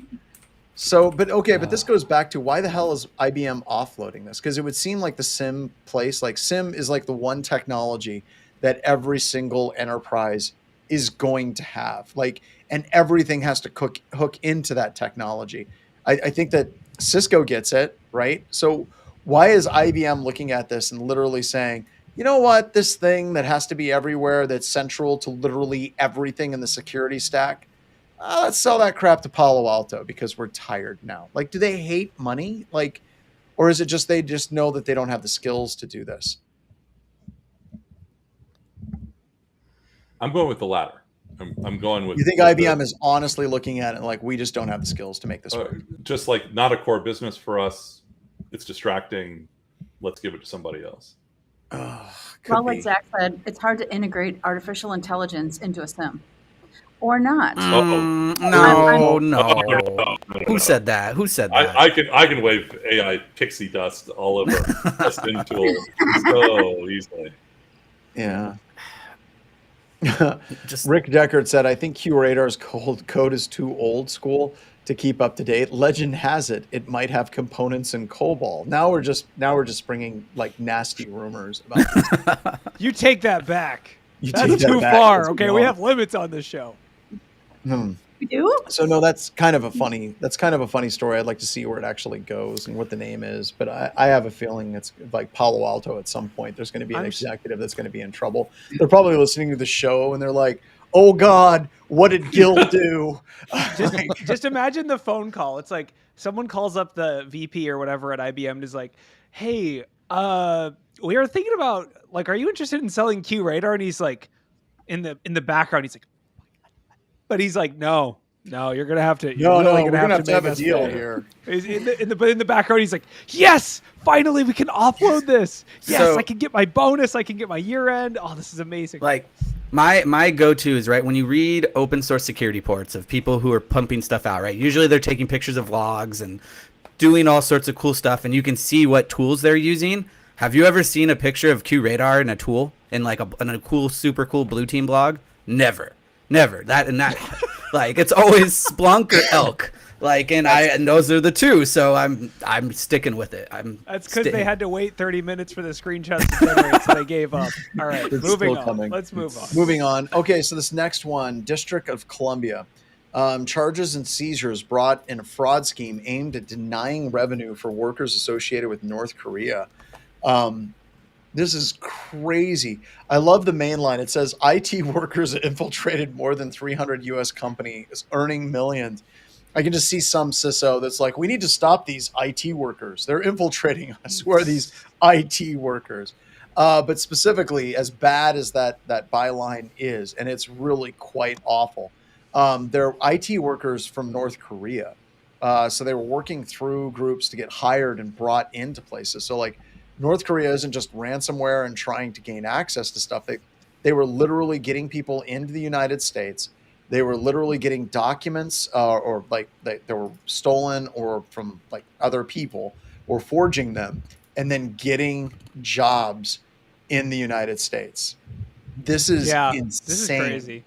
So, but this goes back to why the hell is IBM offloading this? Because it would seem like the sim place, like sim is like the one technology that every single enterprise is going to have, like, and everything has to hook into that technology. I think that Cisco gets it, right? So why is IBM looking at this and literally saying, you know what, this thing that has to be everywhere, that's central to literally everything in the security stack, let's sell that crap to Palo Alto because we're tired now. Like, do they hate money? Like, or is it just they just know that they don't have the skills to do this? I'm going with the latter. I'm going with. You think IBM is honestly looking at it like we just don't have the skills to make this work? Just like not a core business for us. It's distracting. Let's give it to somebody else. Well, like Zach said, it's hard to integrate artificial intelligence into a sim. Or not. No. Who said that? I can wave AI pixie dust all over a sim tool so easily. Yeah. Rick Deckard said, I think QRadar's code is too old school to keep up to date. Legend has it might have components in COBOL. Now we're just bringing like nasty rumors about this. You take that back. That's too far. Okay, we have limits on this show. We do? So no, that's kind of a funny story. I'd like to see where it actually goes and what the name is. But I have a feeling it's like Palo Alto at some point. There's going to be an executive that's going to be in trouble. They're probably listening to the show and they're like, oh God, what did Gil do? Just imagine the phone call. It's like someone calls up the VP or whatever at IBM and is like, hey, we are thinking about, like, are you interested in selling QRadar? And he's like, in the background, he's like, but he's like, no, you're gonna have to. We're gonna have to have a deal here. In the background, he's like, yes, finally we can offload this. Yes, so, I can get my bonus. I can get my year end. Oh, this is amazing. Like my go-to is right when you read open source security ports of people who are pumping stuff out. Right, usually they're taking pictures of logs and doing all sorts of cool stuff, and you can see what tools they're using. Have you ever seen a picture of QRadar in a tool in like in a cool, super cool blue team blog? Never. That like it's always Splunk or Elk. Like and those are the two, so I'm sticking with it. That's because they had to wait 30 minutes for the screenshots to generate, so they gave up. All right, moving on. Let's move on. Moving on. Okay, so this next one, District of Columbia. Charges and seizures brought in a fraud scheme aimed at denying revenue for workers associated with North Korea. This is crazy. I love the main line. It says IT workers infiltrated more than 300 U.S. companies, earning millions. I can just see some CISO that's like, we need to stop these IT workers. They're infiltrating us. Who are these IT workers? But specifically, as bad as that byline is, and it's really quite awful, they're IT workers from North Korea. So they were working through groups to get hired and brought into places. So like, North Korea isn't just ransomware and trying to gain access to stuff. They were literally getting people into the United States. They were literally getting documents or like they were stolen or from like other people or forging them and then getting jobs in the United States. This is insane. This is crazy.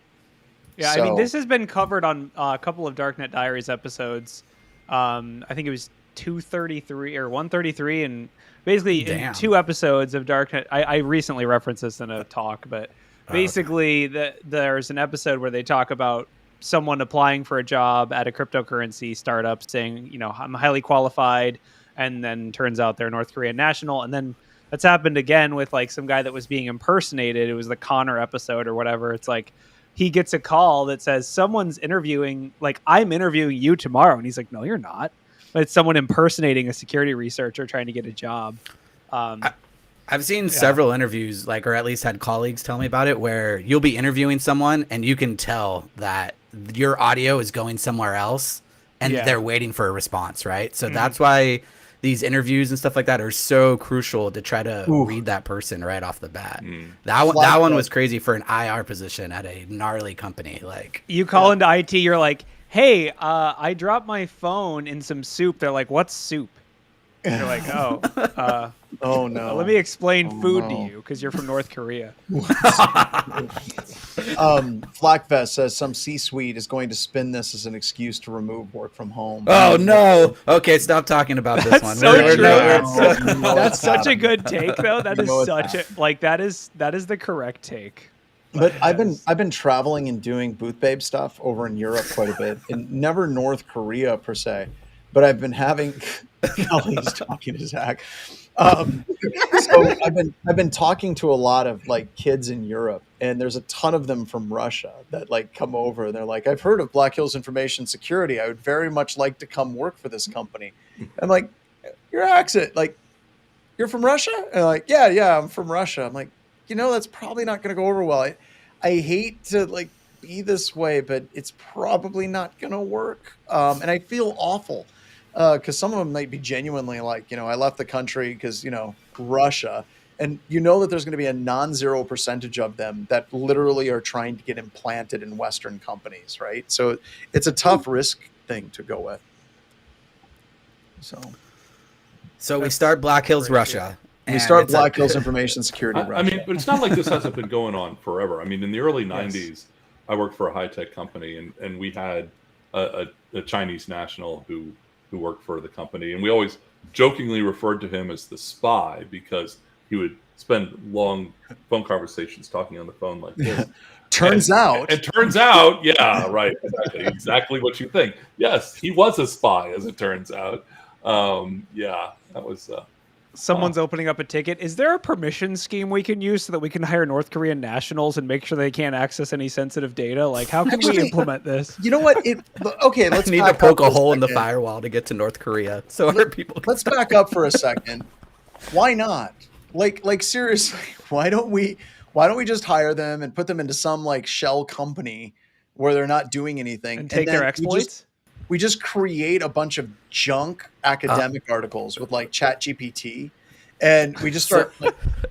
Yeah, I mean, this has been covered on a couple of Darknet Diaries episodes. I think it was 233 or 133, and basically in Damn. 2 episodes of Darknet. I recently referenced this in a talk, but basically there's an episode where they talk about someone applying for a job at a cryptocurrency startup saying, you know, I'm highly qualified, and then turns out they're a North Korean national. And then that's happened again with like some guy that was being impersonated. It was the Connor episode or whatever. It's like he gets a call that says someone's interviewing, like, I'm interviewing you tomorrow. And he's like, no, you're not. But it's someone impersonating a security researcher trying to get a job. I've seen several interviews, like, or at least had colleagues tell me about it, where you'll be interviewing someone and you can tell that your audio is going somewhere else and they're waiting for a response, right? So that's why these interviews and stuff like that are so crucial to try to read that person right off the bat. That one was crazy for an IR position at a gnarly company. Like, you call into IT, you're like, hey, I dropped my phone in some soup. They're like, what's soup? And you're like, oh no. Let me explain food to you because you're from North Korea. Flackvest says some C-suite is going to spin this as an excuse to remove work from home. Oh no! Okay, stop talking about this one. So true. That's such a good take, though. That is such a that is the correct take. But I've been traveling and doing booth babe stuff over in Europe quite a bit, and never North Korea per se. But I've been having colleagues talking to Zach. So I've been talking to a lot of like kids in Europe, and there's a ton of them from Russia that like come over and they're like, I've heard of Black Hills Information Security. I would very much like to come work for this company. I'm like, your accent, like, you're from Russia? And they're like, yeah, I'm from Russia. I'm like, you know, that's probably not going to go over well. I hate to like be this way, but it's probably not going to work. And I feel awful. Because some of them might be genuinely like, you know, I left the country because, you know, Russia. And you know that there's going to be a non-zero percentage of them that literally are trying to get implanted in Western companies, right? So it's a tough risk thing to go with. So we start Black Hills, Russia. We start Black Hills Information Security, Russia. I mean, but it's not like this hasn't been going on forever. I mean, in the early 90s, I worked for a high-tech company, and we had a Chinese national who worked for the company, and we always jokingly referred to him as the spy because he would spend long phone conversations talking on the phone like this. Turns out, yeah, right, exactly what you think. Yes, he was a spy, as it turns out. Yeah, that was. Someone's opening up a ticket. Is there a permission scheme we can use so that we can hire North Korean nationals and make sure they can't access any sensitive data? Like, how can we implement this? You know what? Okay, let's need to poke a hole in the firewall to get to North Korea. So our people. Let's back up for a second. Why not? Like seriously, why don't we just hire them and put them into some like shell company where they're not doing anything and take their exploits? We just create a bunch of junk academic articles with like ChatGPT, and we just start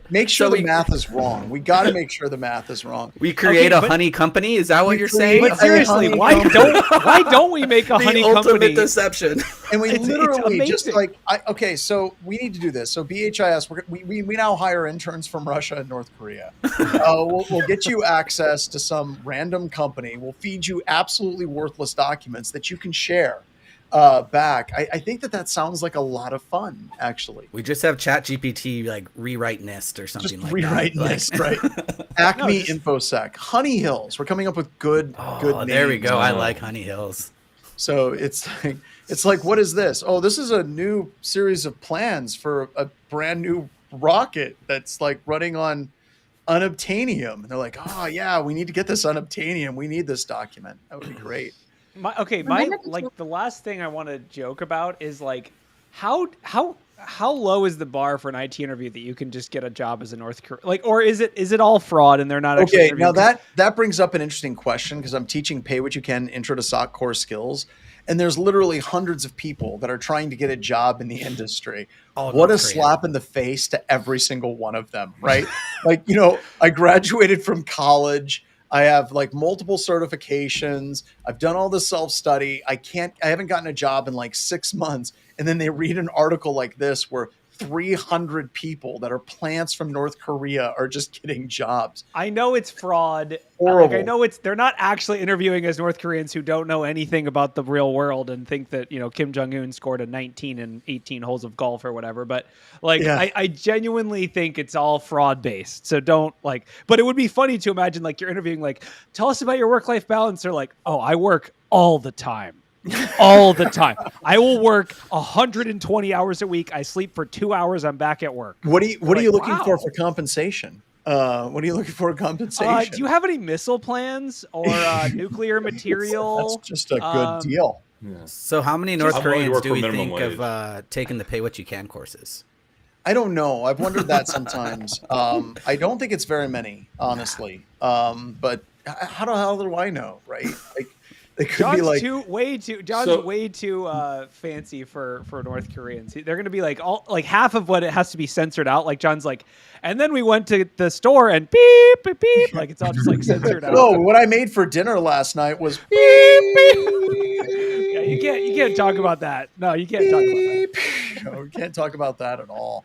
make sure the math is wrong. We got to make sure the math is wrong. We create a honey company. Is that what you're saying? But seriously, why don't we make a honey company? The ultimate deception. And we literally just like, okay, so we need to do this. So BHIS, we now hire interns from Russia and North Korea. We'll get you access to some random company. We'll feed you absolutely worthless documents that you can share back. I think that sounds like a lot of fun, actually. We just have ChatGPT like rewrite NIST or something like rewrite that. NIST, right? Acme InfoSec, Honey Hills. We're coming up with good names. There we go. I like Honey Hills. So it's like, what is this? Oh, this is a new series of plans for a brand new rocket that's like running on unobtainium. And they're like, oh yeah, we need to get this unobtainium. We need this document. That would be great. The last thing I want to joke about is like how low is the bar for an IT interview that you can just get a job as a North Korean, like, or is it all fraud and they're not okay? Now that brings up an interesting question because I'm teaching Pay What You Can Intro to SOC Core Skills, and there's literally hundreds of people that are trying to get a job in the industry. What a slap in the face to every single one of them, right? Like, you know, I graduated from college. I have like multiple certifications. I've done all the self-study. I haven't gotten a job in like 6 months. And then they read an article like this where 300 people that are plants from North Korea are just getting jobs. I know it's fraud. Horrible. Like, I know they're not actually interviewing as North Koreans who don't know anything about the real world and think that, Kim Jong-un scored a 19 and 18 holes of golf or whatever. But like, yeah. I genuinely think it's all fraud based. So don't but it would be funny to imagine like you're interviewing, like, tell us about your work-life balance. They're like, oh, I work all the time. All the time. I will work 120 hours a week. I sleep for 2 hours. I'm back at work. What are you looking for compensation? What are you looking for compensation? Do you have any missile plans or nuclear material? That's just a good deal. Yeah. So how many North Koreans do we think of taking the pay what you can courses? I don't know. I've wondered that sometimes. I don't think it's very many, honestly. But how the hell do I know, right? Like, it could John's be like John's way too fancy for North Koreans. They're going to be like half of what it has to be censored out. Like John's like, and then we went to the store and beep beep beep. Like it's all just like censored out. No, what I made for dinner last night was beep beep. Yeah, you can't talk about that. No, you can't talk about that. No, we can't talk about that at all.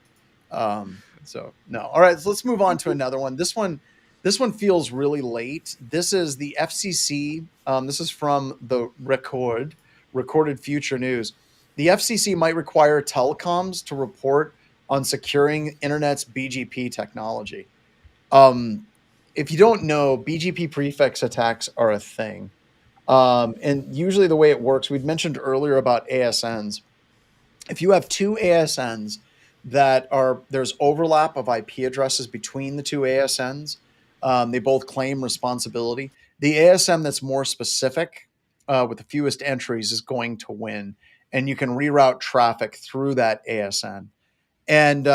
So no. All right, so let's move on to another one. This one feels really late. This is the FCC. This is from the Recorded Future News. The FCC might require telecoms to report on securing internet's BGP technology. If you don't know, BGP prefix attacks are a thing. And usually the way it works, we'd mentioned earlier about ASNs. If you have two ASNs there's overlap of IP addresses between the two ASNs, they both claim responsibility. The ASN that's more specific with the fewest entries is going to win, and you can reroute traffic through that ASN. And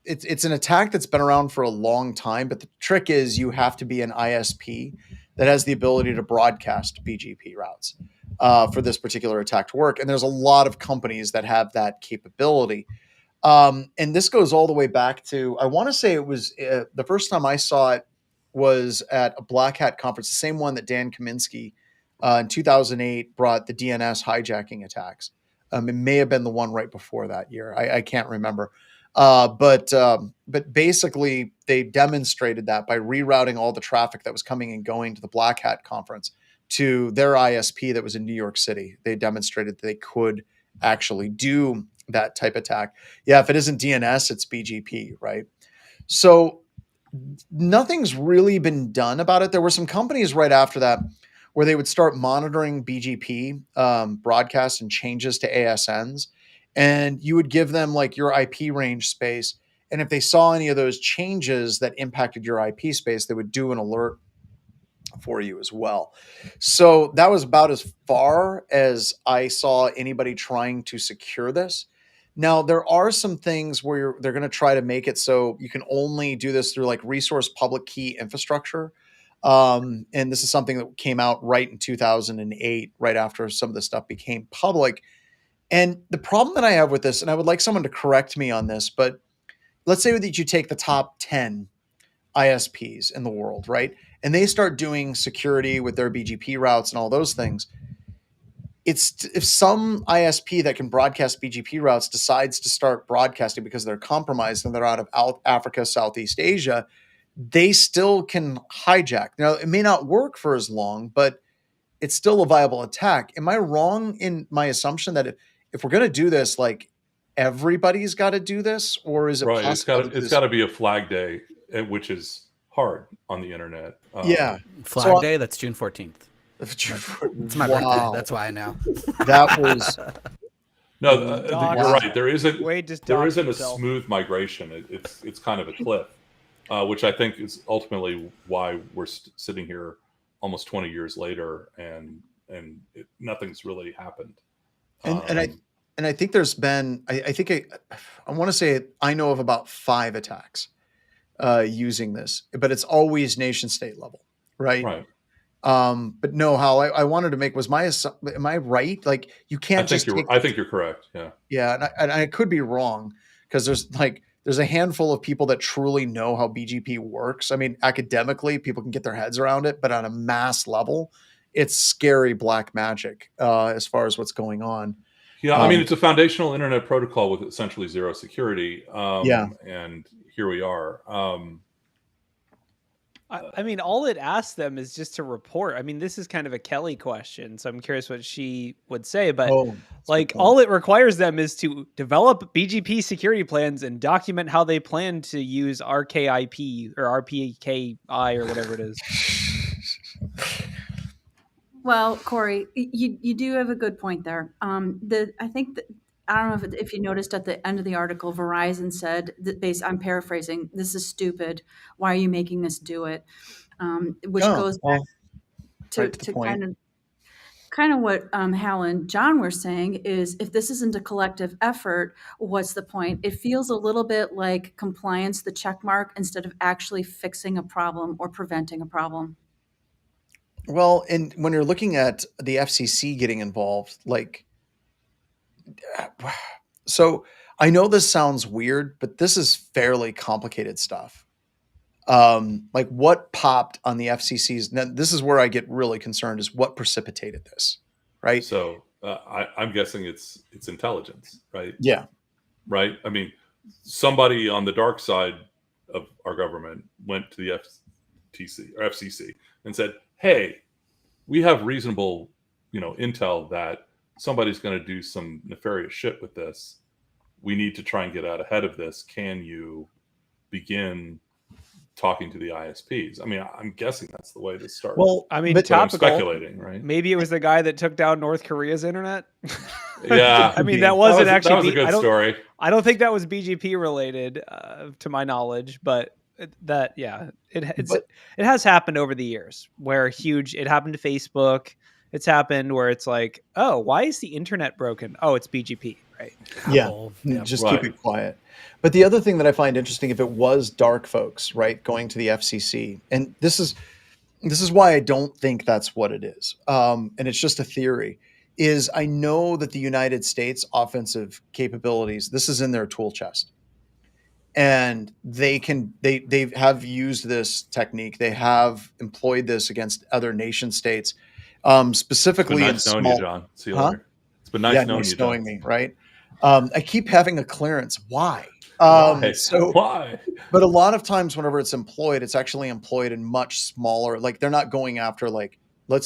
it's an attack that's been around for a long time, but the trick is you have to be an ISP that has the ability to broadcast BGP routes for this particular attack to work. And there's a lot of companies that have that capability. And this goes all the way back to, I want to say it was the first time I saw it was at a Black Hat conference, the same one that Dan Kaminsky in 2008 brought the DNS hijacking attacks. It may have been the one right before that year. I can't remember. But basically they demonstrated that by rerouting all the traffic that was coming and going to the Black Hat conference to their ISP that was in New York City. They demonstrated that they could actually do that type of attack. Yeah, if it isn't DNS, it's BGP, right? So nothing's really been done about it. There were some companies right after that where they would start monitoring BGP broadcasts and changes to ASNs, and you would give them like your IP range space. And if they saw any of those changes that impacted your IP space, they would do an alert for you as well. So that was about as far as I saw anybody trying to secure this. Now, there are some things where they're going to try to make it so you can only do this through like resource public key infrastructure. And this is something that came out right in 2008, right after some of the stuff became public. And the problem that I have with this, and I would like someone to correct me on this, but let's say that you take the top 10 ISPs in the world, right? And they start doing security with their BGP routes and all those things. If some ISP that can broadcast BGP routes decides to start broadcasting because they're compromised and they're out of Africa, Southeast Asia, they still can hijack. Now, it may not work for as long, but it's still a viable attack. Am I wrong in my assumption that if we're going to do this, like everybody's got to do this, or is it right? possible? It's got to be a flag day, which is hard on the internet. Yeah, Flag Day. That's June 14th. It's my birthday. That's why I know. That was no. You're right. There isn't a himself. Smooth migration. It's kind of a cliff, which I think is ultimately why we're sitting here almost 20 years later, and nothing's really happened. And I think there's been I want to say I know of about 5 attacks using this, but it's always nation state level, right? Right. But no, Hal, I wanted to make am I right? Like you can't I think you're correct. Yeah. Yeah. And I could be wrong because there's a handful of people that truly know how BGP works. I mean, academically people can get their heads around it, but on a mass level, it's scary black magic as far as what's going on. Yeah, I mean, it's a foundational internet protocol with essentially zero security. And here we are. I mean, all it asks them is just to report. I mean, this is kind of a Kelly question, so I'm curious what she would say. But all it requires them is to develop BGP security plans and document how they plan to use RKIP or RPKI or whatever it is. Well, Corey, you do have a good point there. I think that, I don't know if you noticed at the end of the article, Verizon said that I'm paraphrasing, "This is stupid. Why are you making us do it?" Which goes back to kind of what Hal and John were saying is, if this isn't a collective effort, what's the point? It feels a little bit like compliance, the check mark, instead of actually fixing a problem or preventing a problem. Well, and when you're looking at the FCC getting involved, so I know this sounds weird, but this is fairly complicated stuff. Like what popped on the FCC's, now this is where I get really concerned, is what precipitated this, right? So I'm guessing it's intelligence, right? Yeah. Right? I mean, somebody on the dark side of our government went to the FCC and said, hey, we have reasonable, intel that somebody's going to do some nefarious shit with this. We need to try and get out ahead of this. Can you begin talking to the ISPs? I mean, I'm guessing that's the way this started. Well, I mean, I'm speculating, right? Maybe it was the guy that took down North Korea's internet. Yeah. I mean, that was a good story. I don't think that was BGP related, to my knowledge, but it has happened over the years where it happened to Facebook. It's happened where it's like, oh, why is the internet broken? Oh, it's BGP, right? Yeah. Just keep it quiet. But the other thing that I find interesting, if it was dark folks, right, going to the FCC, and this is why I don't think that's what it is, and it's just a theory, is I know that the United States offensive capabilities, this is in their tool chest. And they have used this technique. They have employed this against other nation states, specifically it's been nice knowing you, John. See you later. It's been nice knowing me, right? I keep having a clearance. Why? Why? But a lot of times, whenever it's employed, it's actually employed in much smaller. Like they're not going after let's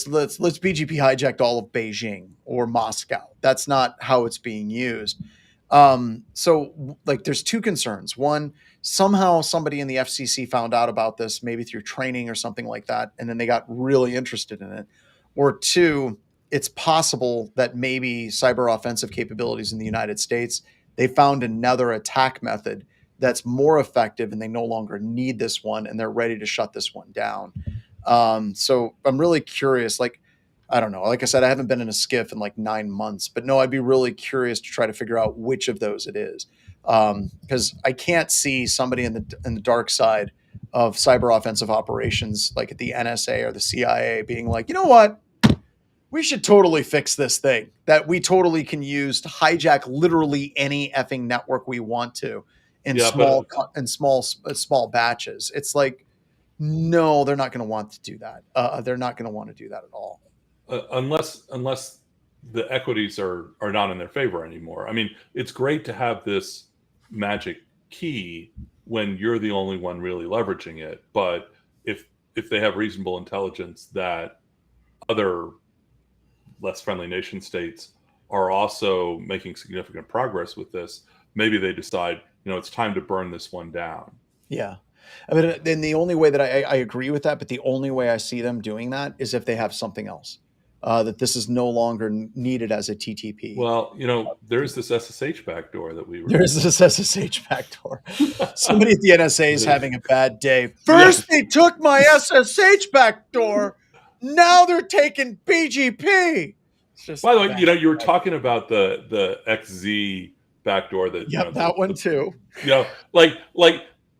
BGP hijacked all of Beijing or Moscow. That's not how it's being used. So there's two concerns. One, somehow somebody in the FCC found out about this, maybe through training or something like that, and then they got really interested in it. Or two, it's possible that maybe cyber offensive capabilities in the United States, they found another attack method that's more effective and they no longer need this one and they're ready to shut this one down. So I'm really curious, I don't know. Like I said, I haven't been in a skiff in 9 months, but no, I'd be really curious to try to figure out which of those it is. Because I can't see somebody in the dark side of cyber offensive operations, like at the NSA or the CIA, being like, you know what? We should totally fix this thing that we totally can use to hijack literally any effing network we want to in small batches. It's like, no, they're not going to want to do that. They're not going to want to do that at all. Unless the equities are not in their favor anymore. I mean, it's great to have this magic key when you're the only one really leveraging it. But if they have reasonable intelligence that other less friendly nation states are also making significant progress with this, maybe they decide, it's time to burn this one down. Yeah. I mean, then the only way that I agree with that, but the only way I see them doing that is if they have something else, that this is no longer needed as a TTP. Well, there's this SSH backdoor that There's this SSH backdoor. Somebody at the NSA is having a bad day. First they took my SSH backdoor. Now they're taking BGP. By the way, you were talking about the XZ backdoor that. Yep, that one too. Like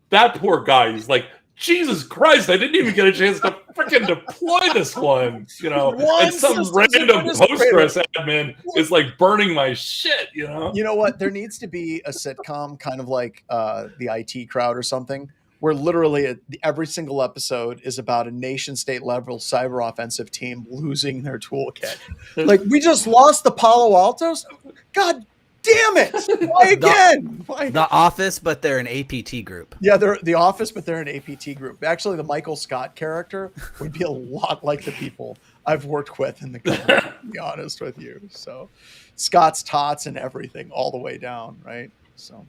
that poor guy. He's like, Jesus Christ! I didn't even get a chance to freaking deploy this one. And some random Postgres admin is burning my shit. You know what? There needs to be a sitcom, kind of like the IT Crowd or something, where literally every single episode is about a nation state level cyber offensive team losing their toolkit. Like, we just lost the Palo Altos. God damn it. Why again? Why? The Office, but they're an APT group. Yeah, they're The Office, but they're an APT group. Actually, the Michael Scott character would be a lot like the people I've worked with in the company, to be honest with you. So Scott's tots and everything all the way down, right? So,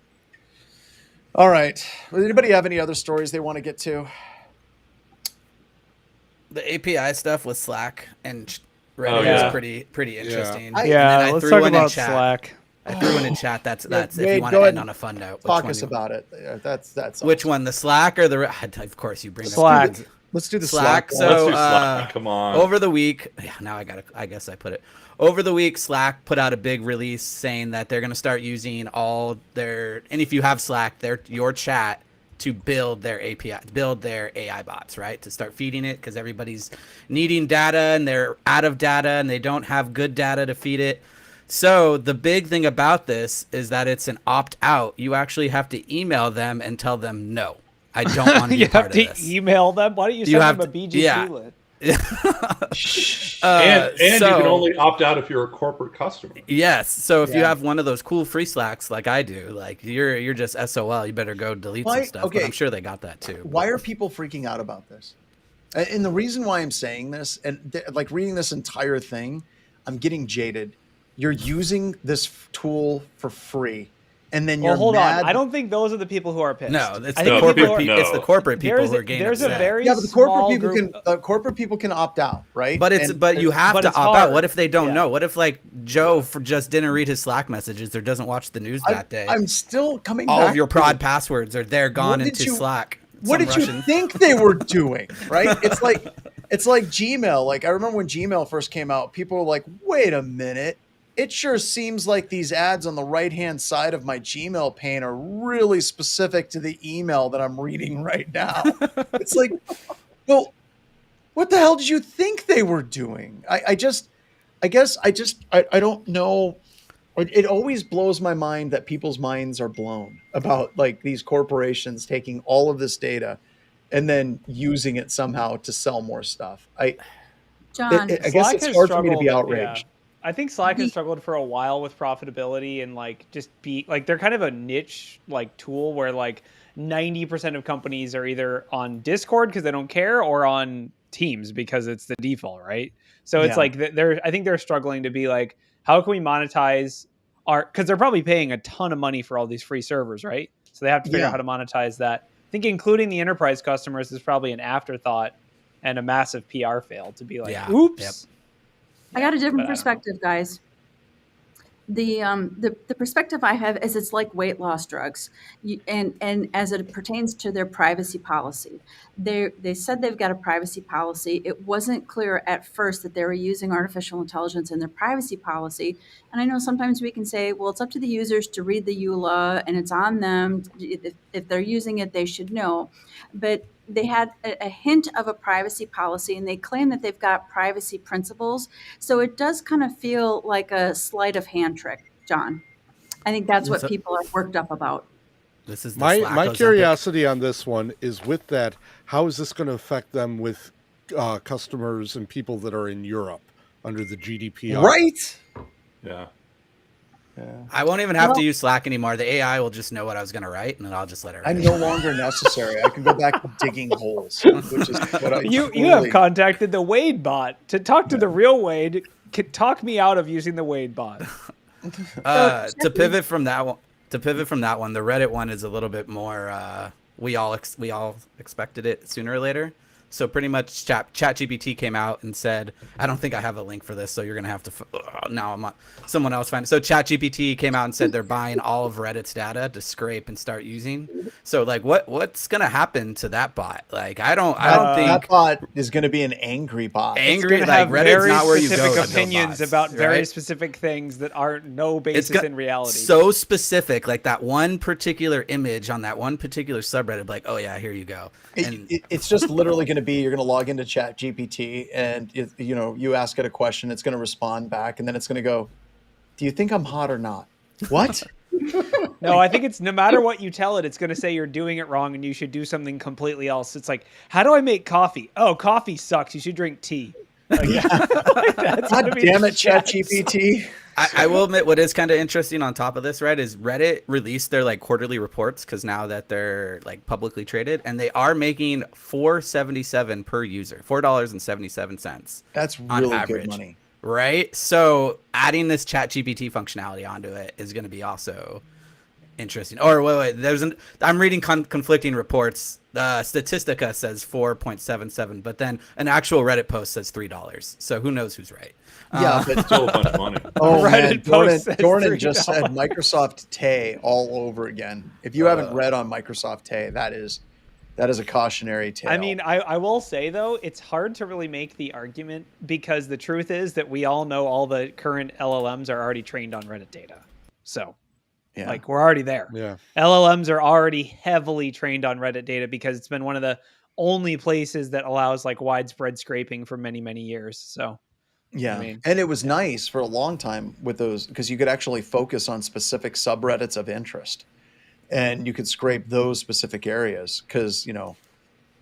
all right. Does anybody have any other stories they want to get to? The API stuff with Slack and Reddit is pretty interesting. Yeah, let's talk about Slack. I threw in a chat. That's if Wade, you want to end on a fun note. Talk us about it. That's which one, the Slack or the? Of course, you bring Slack. Let's do the Slack. So let's do Slack. Come on. Over the week, now I guess I put it. Over the week, Slack put out a big release saying that they're going to start using all their, and if you have Slack, your chat to build their API, build their AI bots, right? To start feeding it because everybody's needing data and they're out of data and they don't have good data to feed it. So the big thing about this is that it's an opt-out. You actually have to email them and tell them, no, I don't want to be part of this. You have to email them? Why don't you send them a BGP list? And you can only opt out if you're a corporate customer. Yes. So if you have one of those cool free Slacks like I do, like you're just SOL, you better go delete some stuff. Okay. But I'm sure they got that too. Why are people freaking out about this? And the reason why I'm saying this, and like reading this entire thing, I'm getting jaded. You're using this tool for free, and then you're hold mad. on. I don't think those are the people who are pissed. No, it's the corporate people. It's the corporate people who are getting upset. There's a very but the corporate people can opt out, right? But you have to opt out. What if they don't know? What if like Joe just didn't read his Slack messages or doesn't watch the news that day? I'm still coming. All back of your prod passwords are gone into Slack. What did you think they were doing? Right? It's like Gmail. Like I remember when Gmail first came out, people were like, "Wait a minute. It sure seems like these ads on the right-hand side of my Gmail pane are really specific to the email that I'm reading right now." It's like, well, what the hell did you think they were doing? I don't know. It always blows my mind that people's minds are blown about like these corporations taking all of this data and then using it somehow to sell more stuff. I guess it's hard for me to be outraged. Yeah. I think Slack has struggled for a while with profitability and like they're kind of a niche like tool where like 90% of companies are either on Discord because they don't care or on Teams because it's the default, right? So it's like I think they're struggling to be like, how can we monetize because they're probably paying a ton of money for all these free servers, right? So they have to figure out how to monetize that. I think including the enterprise customers is probably an afterthought and a massive PR fail to be like, oops. Yep. I got a different perspective, guys. The perspective I have is it's like weight loss drugs, and as it pertains to their privacy policy, they said they've got a privacy policy. It wasn't clear at first that they were using artificial intelligence in their privacy policy. And I know sometimes we can say, well, it's up to the users to read the EULA, and it's on them. If they're using it, they should know. But they had a hint of a privacy policy, and they claim that they've got privacy principles. So it does kind of feel like a sleight of hand trick, John. I think that's what people are worked up about. This is my curiosity on this one is with that. How is this going to affect them with customers and people that are in Europe under the GDPR? Right. Yeah. I won't even have to use Slack anymore. The AI will just know what I was going to write, and then I'll just let it write. I'm no longer necessary. I can go back to digging holes, which is what I You have contacted the Wade bot to talk to the real Wade. Talk me out of using the Wade bot. To pivot from that one, the Reddit one is a little bit more. We all expected it sooner or later. So pretty much ChatGPT came out and said, I don't think I have a link for this, so you're going to have to now I'm not, someone else find it. So ChatGPT came out and said they're buying all of Reddit's data to scrape and start using. So like what's going to happen to that bot? Like I don't think that bot is going to be an angry bot. Angry, like Reddit's not where you go. Specific opinions about very specific things that are no basis in reality. So specific, like that one particular image on that one particular subreddit, like, oh yeah, here you go. And it's just literally going to be, you're going to log into ChatGPT and you ask it a question, it's going to respond back, and then it's going to go, do you think I'm hot or not? What? No, I think it's no matter what you tell it, it's going to say you're doing it wrong and you should do something completely else. It's like, how do I make coffee? Oh, coffee sucks. You should drink tea. Like, God damn it, ChatGPT. I will admit what is kind of interesting on top of this, right, is Reddit released their like quarterly reports because now that they're like publicly traded, and they are making $4.77 per user, $4.77. That's really good money, right? So adding this ChatGPT functionality onto it is going to be also interesting. Or wait, I'm reading conflicting reports. Statistica says 4.77, but then an actual Reddit post says $3. So who knows who's right? Yeah, but still a bunch of money. Oh man, Dornan just said Microsoft Tay all over again. If you haven't read on Microsoft Tay, that is a cautionary tale. I mean, I will say though, it's hard to really make the argument because the truth is that we all know all the current LLMs are already trained on Reddit data. So yeah. Like we're already there. Yeah. LLMs are already heavily trained on Reddit data because it's been one of the only places that allows like widespread scraping for many, many years. So yeah. I mean, and it was nice for a long time with those because you could actually focus on specific subreddits of interest and you could scrape those specific areas because, you know,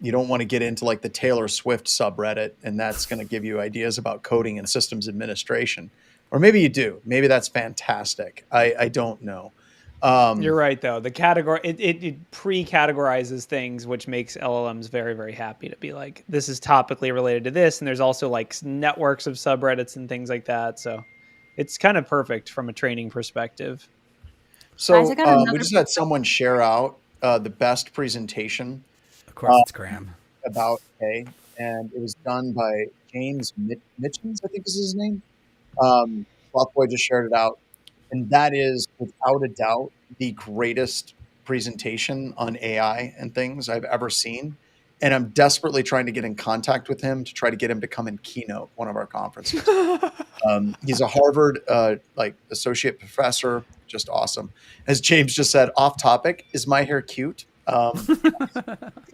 you don't want to get into like the Taylor Swift subreddit and that's going to give you ideas about coding and systems administration. Or maybe you do. Maybe that's fantastic. I don't know. You're right, though. The category it pre-categorizes things, which makes LLMs very, very happy to be like, this is topically related to this, and there's also like networks of subreddits and things like that. So it's kind of perfect from a training perspective. So we just had someone share out the best presentation. Of course, it's Graham. About Tay, and it was done by James Mitchens, I think is his name. Slothboy just shared it out. And that is, without a doubt, the greatest presentation on AI and things I've ever seen. And I'm desperately trying to get in contact with him to try to get him to come and keynote one of our conferences. He's a Harvard associate professor, just awesome. As James just said, off topic, is my hair cute?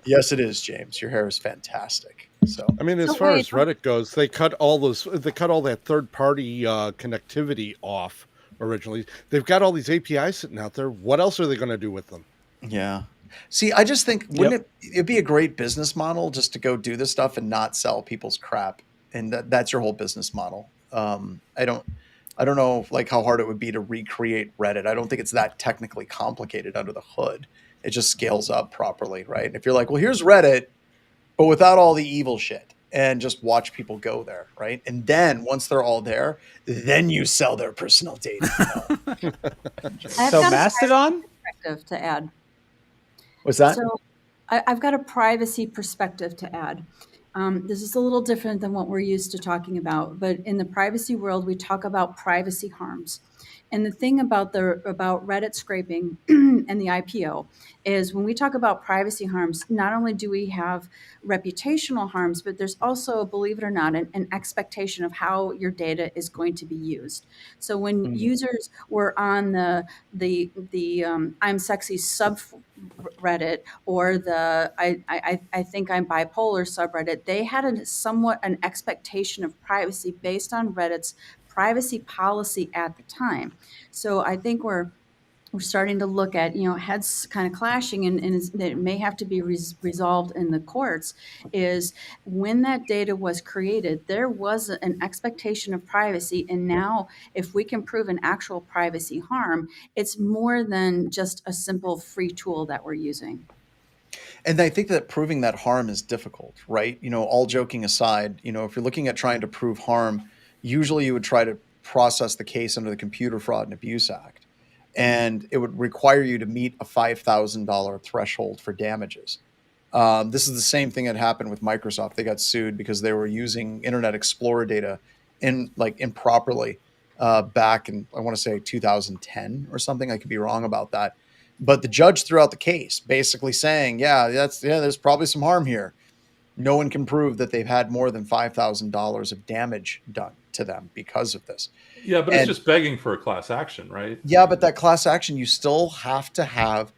Yes, it is, James. Your hair is fantastic. So I mean, as far as Reddit goes, they cut all that third-party connectivity off. Originally, they've got all these APIs sitting out there. What else are they going to do with them? Yeah. See, I just think it'd be a great business model just to go do this stuff and not sell people's crap, and that's your whole business model. I don't know like how hard it would be to recreate Reddit. I don't think it's that technically complicated under the hood. It just scales up properly, right? And if you're like, well, here's Reddit, but without all the evil shit. And just watch people go there, right? And then once they're all there, then you sell their personal data. So Mastodon? Perspective to add. What's that? So I've got a privacy perspective to add. This is a little different than what we're used to talking about, but in the privacy world, we talk about privacy harms. And the thing about Reddit scraping and the IPO is when we talk about privacy harms, not only do we have reputational harms, but there's also, believe it or not, an expectation of how your data is going to be used. So when users were on the I'm sexy subreddit or the I think I'm bipolar subreddit, they had an expectation of privacy based on Reddit's privacy policy at the time. So I think we're starting to look at, heads kind of clashing and it may have to be resolved in the courts, is when that data was created, there was an expectation of privacy. And now if we can prove an actual privacy harm, it's more than just a simple free tool that we're using. And I think that proving that harm is difficult, right? All joking aside, if you're looking at trying to prove harm, usually you would try to process the case under the Computer Fraud and Abuse Act. And it would require you to meet a $5,000 threshold for damages. This is the same thing that happened with Microsoft. They got sued because they were using Internet Explorer data improperly back in, I want to say 2010 or something. I could be wrong about that. But the judge threw out the case basically saying, there's probably some harm here. No one can prove that they've had more than $5,000 of damage done to them because of this. Yeah, but it's just begging for a class action, right? Yeah, but that class action, you still have to have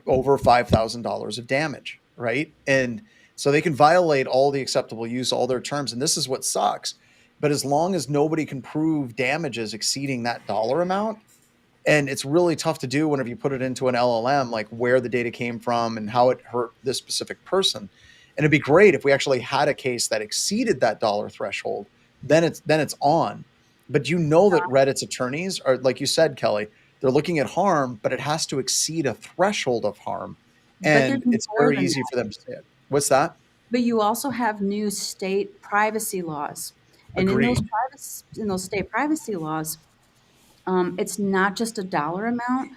over $5,000 of damage, right? And so they can violate all the acceptable use, all their terms. And this is what sucks. But as long as nobody can prove damages exceeding that dollar amount, And it's really tough to do whenever you put it into an LLM, like where the data came from and how it hurt this specific person. And it'd be great if we actually had a case that exceeded that dollar threshold. Then it's on. But you know that Reddit's attorneys are, like you said, Kelly, they're looking at harm, but it has to exceed a threshold of harm. And it's very easy for them to say it. What's that? But you also have new state privacy laws. And Agreed. in those state privacy laws, it's not just a dollar amount.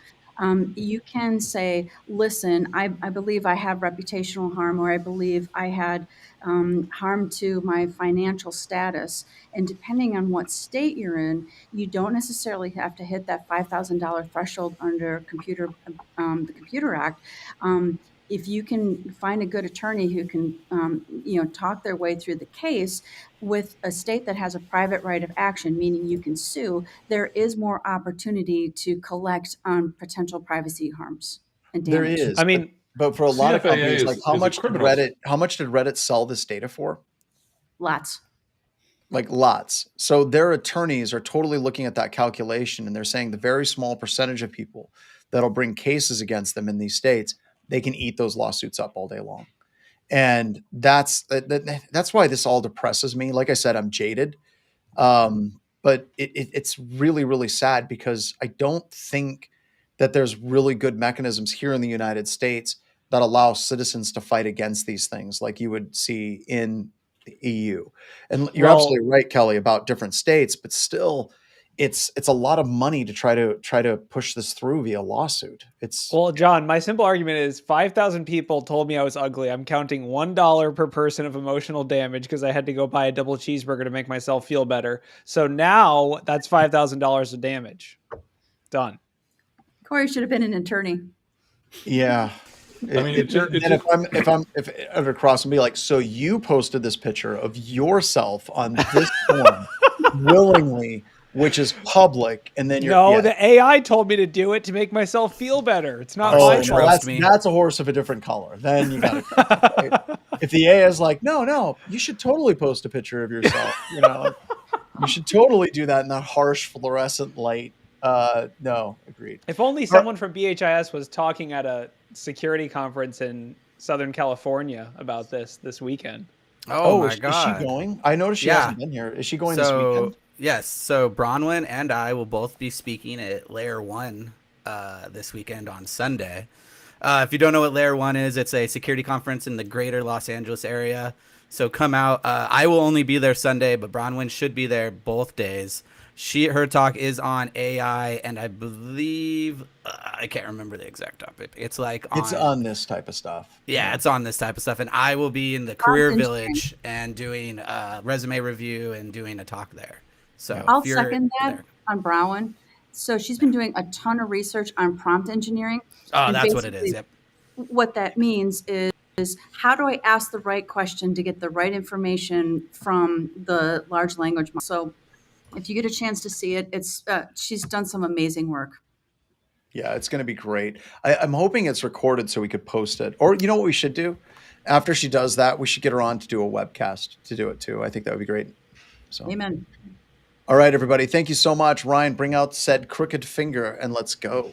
You can say, listen, I believe I have reputational harm, or I believe I had harm to my financial status. And depending on what state you're in, you don't necessarily have to hit that $5,000 threshold under the Computer Act. If you can find a good attorney who can, talk their way through the case with a state that has a private right of action, meaning you can sue, there is more opportunity to collect on potential privacy harms and damage. There is. I mean, but for a lot of companies, like how much did Reddit sell this data for? Lots. Like lots. So their attorneys are totally looking at that calculation, and they're saying the very small percentage of people that'll bring cases against them in these states, they can eat those lawsuits up all day long. And that's why this all depresses me. Like I said, I'm jaded. But it's really, really sad because I don't think that there's really good mechanisms here in the United States that allow citizens to fight against these things like you would see in the EU. And you're absolutely right, Kelly, about different states, but still it's a lot of money to try to push this through via lawsuit. Well, John, my simple argument is 5,000 people told me I was ugly. I'm counting $1 per person of emotional damage because I had to go buy a double cheeseburger to make myself feel better. So now that's $5,000 of damage. Done. Corey should have been an attorney. Yeah. I mean, if I'm across and be like, so you posted this picture of yourself on this forum willingly, which is public, and then the AI told me to do it to make myself feel better. It's not my choice. That's a horse of a different color. Then you got to. Right? If the AI is like, no, you should totally post a picture of yourself. You should totally do that in that harsh fluorescent light. No, agreed. If only someone from BHIS was talking at a security conference in Southern California about this weekend. Oh my God. Is she going? I noticed she hasn't been here. Is she going this weekend? Yes. So Bronwyn and I will both be speaking at Layer 1 this weekend on Sunday. If you don't know what Layer 1 is, it's a security conference in the greater Los Angeles area. So come out. I will only be there Sunday, but Bronwyn should be there both days. Her talk is on AI, and I believe I can't remember the exact topic. It's on this type of stuff. Yeah, it's on this type of stuff, and I will be in the Career Village and doing resume review and doing a talk there. So I'll second that on Bronwyn. So she's been doing a ton of research on prompt engineering. Oh, that's what it is. Yep. What that means is how do I ask the right question to get the right information from the large language model? So if you get a chance to see it, she's done some amazing work. Yeah, it's going to be great. I'm hoping it's recorded so we could post it. Or you know what we should do? After she does that, we should get her on to do a webcast to do it too. I think that would be great. So, amen. All right, everybody. Thank you so much. Ryan, bring out said crooked finger and let's go.